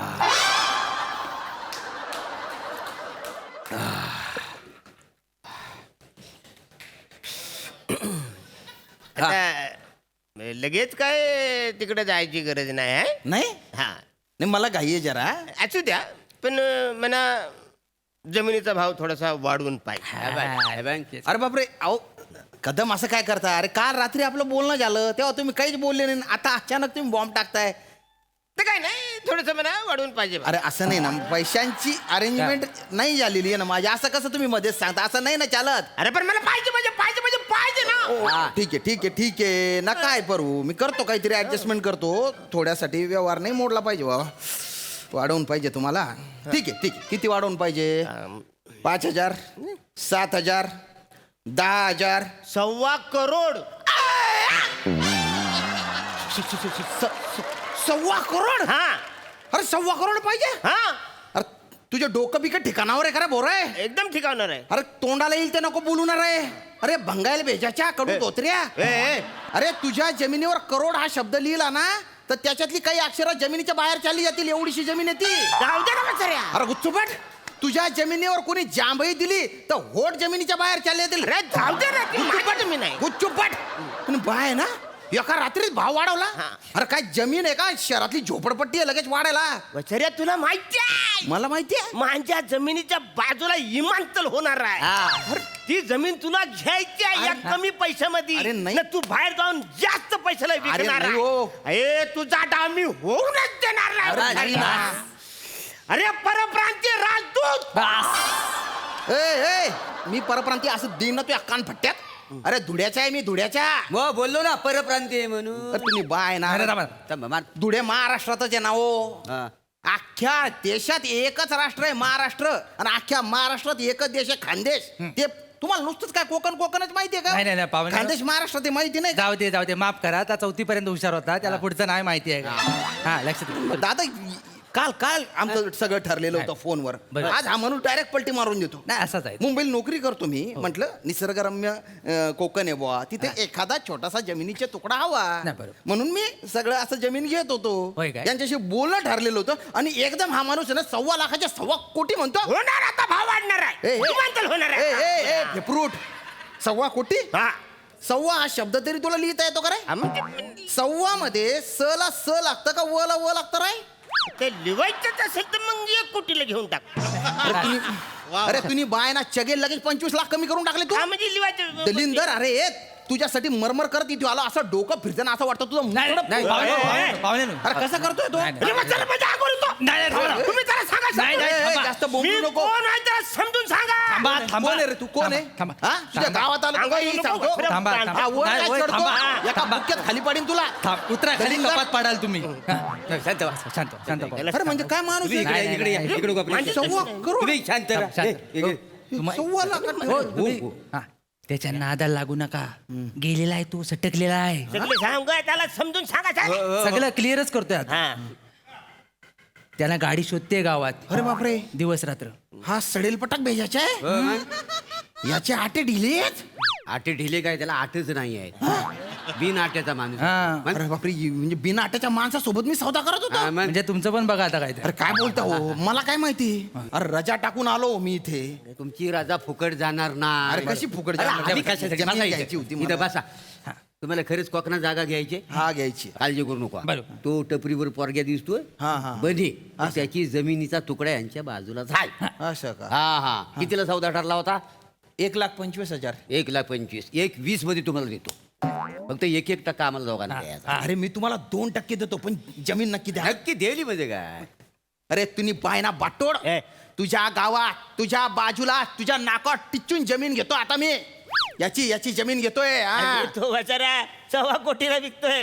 लगेच काय तिकडे जायची गरज नाही आहे नाही हा नाही मला घाई आहे जरा असू द्या पण म्हणा जमिनीचा भाव थोडासा वाढवून पाहिजे अरे बापरे अहो कदम असं काय करता अरे काल रात्री आपलं बोलणं झालं तेव्हा तुम्ही काहीच बोलले नाही आता अचानक तुम्ही बॉम्ब टाकताय तर काय नाही थोडस म्हणा वाढवून पाहिजे अरे असं नाही ना पैशांची अरेंजमेंट नाही झालेली आहे ना माझी असं कसं तुम्ही मध्येच सांगता असं नाही ना चालत अरे पण मला पाहिजे ना ठीक आहे ना काय करू मी करतो काहीतरी ऍडजस्टमेंट करतो थोड्यासाठी व्यवहार नाही मोडला पाहिजे बाबा वाढवून पाहिजे तुम्हाला ठीक आहे किती वाढवून पाहिजे 5,000 7,000 10,000 1.25 करोड 1.25 करोड हा अरे 1.25 करोड पाहिजे हा अरे तुझं डोकं बिकट ठिकाणावर आहे खरं बोर आहे एकदम ठिकाणार आहे अरे तोंडाला येईल ते नको बोलू ना रे अरे भंगायला भेजाच्या कडू धोत्र्या अरे तुझ्या जमिनीवर करोड हा शब्द लिहिला ना तर त्याच्यातली काही अक्षरं जमिनीच्या बाहेर चालली जातील एवढीशी जमीन आहे ती जाऊ दे ना म्हाताऱ्या. अरे गुच्चूपट तुझ्या जमिनीवर कोणी जांभई दिली तर होट जमिनीच्या बाहेर चालली जातील अरे जाऊ दे ना ती माझी जमीन आहे गुच्चूपट पण बाय ना एका रात्रीत भाव वाढवला अरे काय जमीन आहे का शहरातली झोपडपट्टी आहे लगेच वाढायला वचर्या तुला माहिती आहे मला माहिती आहे माझ्या जमिनीच्या बाजूला विमानतळ होणार आहे अरे, ती जमीन तुला घ्यायची आहे या कमी पैशामध्ये अरे नाही. ना तू बाहेर जाऊन जास्त पैशाला विकणार नाही आहे. हो. अरे तुझा डाव मी होऊनच देणार अरे नाही नाही ना. अरे परप्रांतीय राजदूत ए मी परप्रांतीय असं देईन ना तुझ्या कान फट्ट्यात अरे धुड्याचा आहे मी धुड्याच्या मग बोललो ना परप्रांतीय म्हणून अरे तुम्ही बाय ना धुळे महाराष्ट्रातच आहे ना हो अख्ख्या देशात एकच राष्ट्र आहे महाराष्ट्र आणि अख्ख्या महाराष्ट्रात एकच देश आहे खानदेश ते तुम्हाला नुसतंच काय कोकणच माहितीये नाही, का पाहुणे. खानदेश महाराष्ट्रात ते माहिती नाही जाऊ दे माफ करा त्या 4थी पर्यंत हुशार होता त्याला पुढचं नाही माहिती आहे का हा लक्षात दादा काल आमचं सगळं ठरलेलं होतं फोनवर बरं. आज हा म्हणून डायरेक्ट पलटी मारून देतो नाही असाच आहे मुंबईला नोकरी करतो मी म्हटलं निसर्गरम्य कोकण आहे बुवा तिथे एखादा छोटासा जमिनीचा तुकडा हवा नाही, बरोबर. म्हणून मी सगळं असं जमीन घेत होतो होय काय? यांच्याशी बोलणं ठरलेलं होतं आणि एकदम हा माणूस आहे ना 1.25 लाखाच्या 1.25 कोटी म्हणतो होणार आता भाव वाढणार आहे विमानतळ होणार आहे फ्रूट 1.25 कोटी हा 1.25 हा शब्द तरी तुला लिहिता येतो का रे हा, मग ते- 1.25 मध्ये स ला स लागतं का व ला व लागतं रे ते लिवायचंच असेल तर मग 1 कोटीला घेऊन टाक अरे तुम्ही बाय ना चगेल लगेच 25 लाख कमी करून टाकले तू हा म्हणजे लिवायचं दलिंदर अरे तुझ्यासाठी मरमर करत इथे आला असं डोकं फिरताना असं वाटतं तुझं मुंडकं- अरे कसं करतोय तो अरे मग चला माझ्या अगोदर तो. तुम्ही त्याला सांगा नाही, समजून. थांबा. जास्त मी बोलू नको कोण आहे त्याला समजून सांगा थांबा, थांबा. कोण आहे रे तू कोण आहे थांबा, हा? तुझ्या गावात आलो तू काही सांगतो? थांबा, थांबा. हा, वर नाही, काय वर चढतो? थांबा. एका बुक्क्यात खाली पाडीन तुला उतरा खाली दलिंगा. कपात पाडाल तुम्ही हा. शांत व्हा. शांत शांत व्हा. अरे म्हणजे काय माणूस तुम्ही आहे? इकडे या, इकडे या, इकडे उभा राहा. सव्वा करोड. तुम्ही शांत राहा. शांत. ए, इकडे. सव्वा लाखात हो, तुम्ही- हा. त्याच्या नादाला लागू नका गेलेला आहे तू सटकलेला आहे त्याला समजून सांगा सगळं क्लिअरच करतोय आता. त्याला गाडी शोधते गावात अरे बापरे दिवस रात्र. हा सडेल पटक भेजायचा आहे याचे आटे ढिलेत. आटे ढिले काय त्याला आठच नाही आहेत बिन आट्याचा माणूस हा. म्हण. अरे बापरे म्हणजे बिना आट्याच्या माणसासोबत मी सौदा करत होतो. हा, मग. म्हणजे तुमचं पण बघा आता काय ते. अरे काय बोलता हो मला काय माहिती. अरे रजा टाकून आलो मी इथे. तुमची रजा फुकट जाणार ना. अरे कशी फुकट अरे, जाणार? आम्ही कशासाठी जमीन बसा घ्यायची होती इथं. मला. इथं बसा तुम्हाला खरंच कोकणात जागा घ्यायची हा घ्यायची. काळजी करू नको बरोबर. तो टपरीवर पोरग्या दिसतोय हा, हा. बने त्याची जमिनीचा तुकडा यांच्या बाजूला झाय असं का हा हा कितीला सौदा ठरला होता 1,25,000. 1,25,000 1,20 मध्ये तुम्हाला देतो फक्त 1% आम्हाला दोघांना द्यायचा. अरे मी तुम्हाला 2% देतो पण जमीन नक्की द्या. नक्की दिली म्हणजे काय अरे तुम्ही बायना बाटोड तुझ्या गावात तुझ्या बाजूला तुझ्या नाकात टिचून जमीन घेतो आता मी. याची जमीन घेतोय हा. तो बचारा 1.25 कोटीला विकतोय.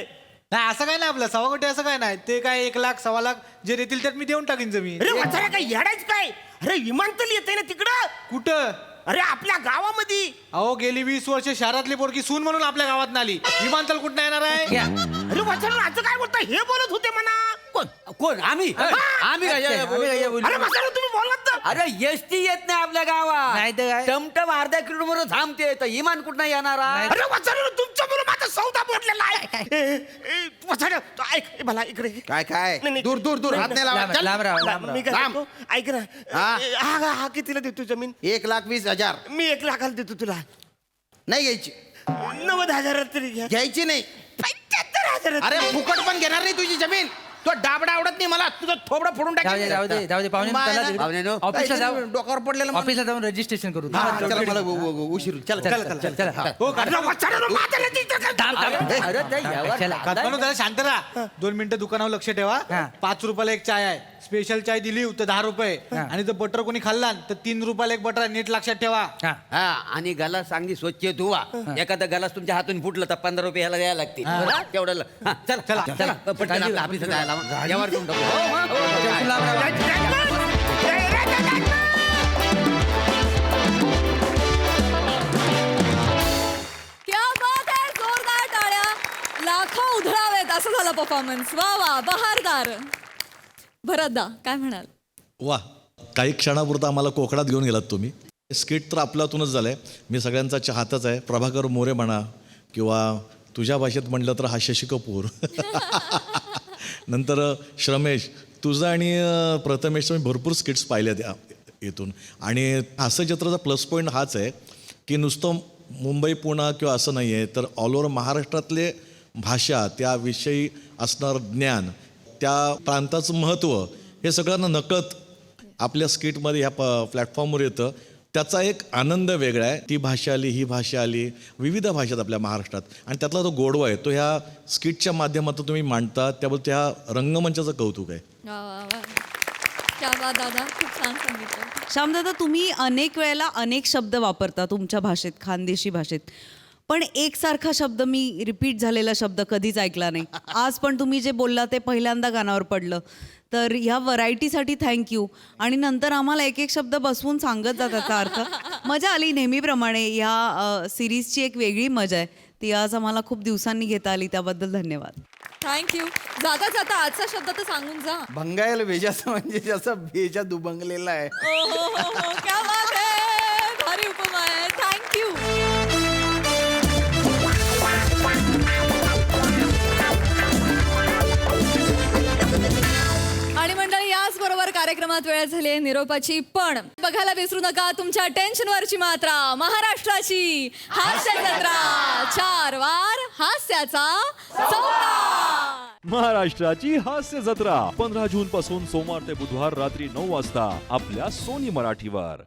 नाही असं काय नाही आपलं 1.25 कोटी असं काय नाही ते काय 1 लाख 1.25 लाख जे देतील त्यात मी देऊन टाकीन जमीन. अरे बचारा काय येडायच काय. अरे विमानतळ येते ना तिकडं. कुठं अरे आपल्या गावामध्ये. अहो गेली 20 वर्ष शहरातली पोरगी सून म्हणून आपल्या गावात आली विमानतळ कुठं येणार आहे. अरे बचारा असं काय बोलता हे बोलत होते म्हणा. कोण कोण आम्ही आम्ही काय अरे बचारा तुम्ही बोलत ना. अरे एसटी येत नाही आपल्या गावात नाही तर काय? टमटम अर्ध्या किलोमीटर थांबते तर इमान कुठं येणार आहे? अरे बचारा तुमच्या मुलं माझा सौदा बोललेला आहे. बचारा ऐक मला इकडे. काय काय नाही, नाही. दूर दूर दूर हात नाही लावा. चल. लांब राहा, लांब मी काय लांब. म्हणतो, ऐक ना हा. हा कितीला देतो जमीन. 1,20,000 मी 1 लाखाला देतो तुला. नाही घ्यायची 90,000 तरी घ्या. घ्यायची नाही. 75,000. अरे फुकट पण घेणार नाही तुझी जमीन. तो डाबडा आवडत नाही मला तुझं थोबडं फोडून जाऊ दे टाकेल. जाऊ दे जाऊ दे पाहुणे बाय चला ना. तिकडे. पाहुण्यानो. ऑफिसला जाऊ डोक्यावर पडलेलं माणूस. ऑफिसला जाऊन रजिस्ट्रेशन करू. हा, चला मला उशीर चल चल, चल चल, चल चल, चल. हो अरे बचारा माझ्या रजिस्टर कर. थांब, थांब. अरे ते यावर चला. म्हणून जरा शांत राहा 2 मिनिटं दुकानावर लक्ष ठेवा. हा. 5 रुपयाला एक चाय आहे स्पेशल चाय दिली तर 10 रुपये आणि जर बटर कोणी खाल्ला तर 3 रुपयाला एक बटर नीट लक्षात ठेवा. हा. हा आणि गलास चांगली स्वच्छ धुवा एखादा गलास तुमच्या हातून फुटलं तर 15 रुपये ह्याला द्यायला लागतील बरं? तेवढं हा, चला चला चला पटकन आपल्या ऑफिसला जायला लावा. यावर करून टाकू. हो, हो, हो. क्या बात आहे जोरदार टाळ्या लाखो उधळावेत असं झालं परफॉर्मन्स. वा वा बहारदार. भरतदा काय म्हणाल. वा काही क्षणापुरता आम्हाला कोकणात घेऊन गेलात तुम्ही. स्किट तर आपल्यातूनच झालंय. मी सगळ्यांचा चाहताच आहे. प्रभाकर मोरे म्हणा किंवा तुझ्या भाषेत म्हटलं तर हा शशी कपूर नंतर श्रमेश तुझं आणि प्रथमेशचं मी भरपूर स्किट्स पाहिल्यात इथून. आणि हास्यचित्राचा प्लस पॉईंट हाच आहे की नुसतं मुंबई पुणे किंवा असं नाही आहे तर ऑल ओव्हर महाराष्ट्रातले भाषा त्याविषयी असणारं ज्ञान त्या प्रांताचं महत्त्व हे सगळ्यांना नकळत आपल्या स्किटमध्ये ह्या प्लॅटफॉर्मवर येतं. त्याचा एक आनंद वेगळा आहे. ती भाषा आली ही भाषा आली विविध भाषेत आपल्या महाराष्ट्रात आणि त्यातला तो गोडवा आहे तो ह्या स्किटच्या माध्यमातून तुम्ही मांडता त्याबद्दल त्या रंगमंचाचं कौतुक आहे. वा वा वा क्या बात दादा खूप छान सांगितलं. श्यामदादा तुम्ही अनेक वेळेला अनेक शब्द वापरता तुमच्या भाषेत खानदेशी भाषेत पण एकसारखा शब्द मी रिपीट झालेला शब्द कधीच ऐकला नाही. आज पण तुम्ही जे बोलला ते पहिल्यांदा गाण्यावर पडलं तर ह्या व्हरायटीसाठी थँक्यू. आणि नंतर आम्हाला एक एक शब्द बसवून सांगत जा त्याचा अर्थ. मजा आली नेहमीप्रमाणे. ह्या सिरीजची एक वेगळी मजा आहे ती आज आम्हाला खूप दिवसांनी घेता आली त्याबद्दल धन्यवाद. थँक्यू. जाता जाता आजचा शब्द तर सांगून जा. भंगायला भेजाचं म्हणजे जसं भेजा दुबंगलेला आहे. ओ हो हो हो क्या बात आहे. भारी उपमा आहे. थँक्यू. आणि मंडळी याचबरोबर कार्यक्रमात वेळ झाली आहे निरोपाची. पण बघायला विसरू नका तुमच्या टेन्शनवरची मात्रा महाराष्ट्राची हास्य जत्रा 4 वार हास्याचा चौकार. महाराष्ट्राची हास्य जत्रा 15 जून पासून सोमवार ते बुधवार रात्री 9 वाजता आपल्या सोनी मराठीवर.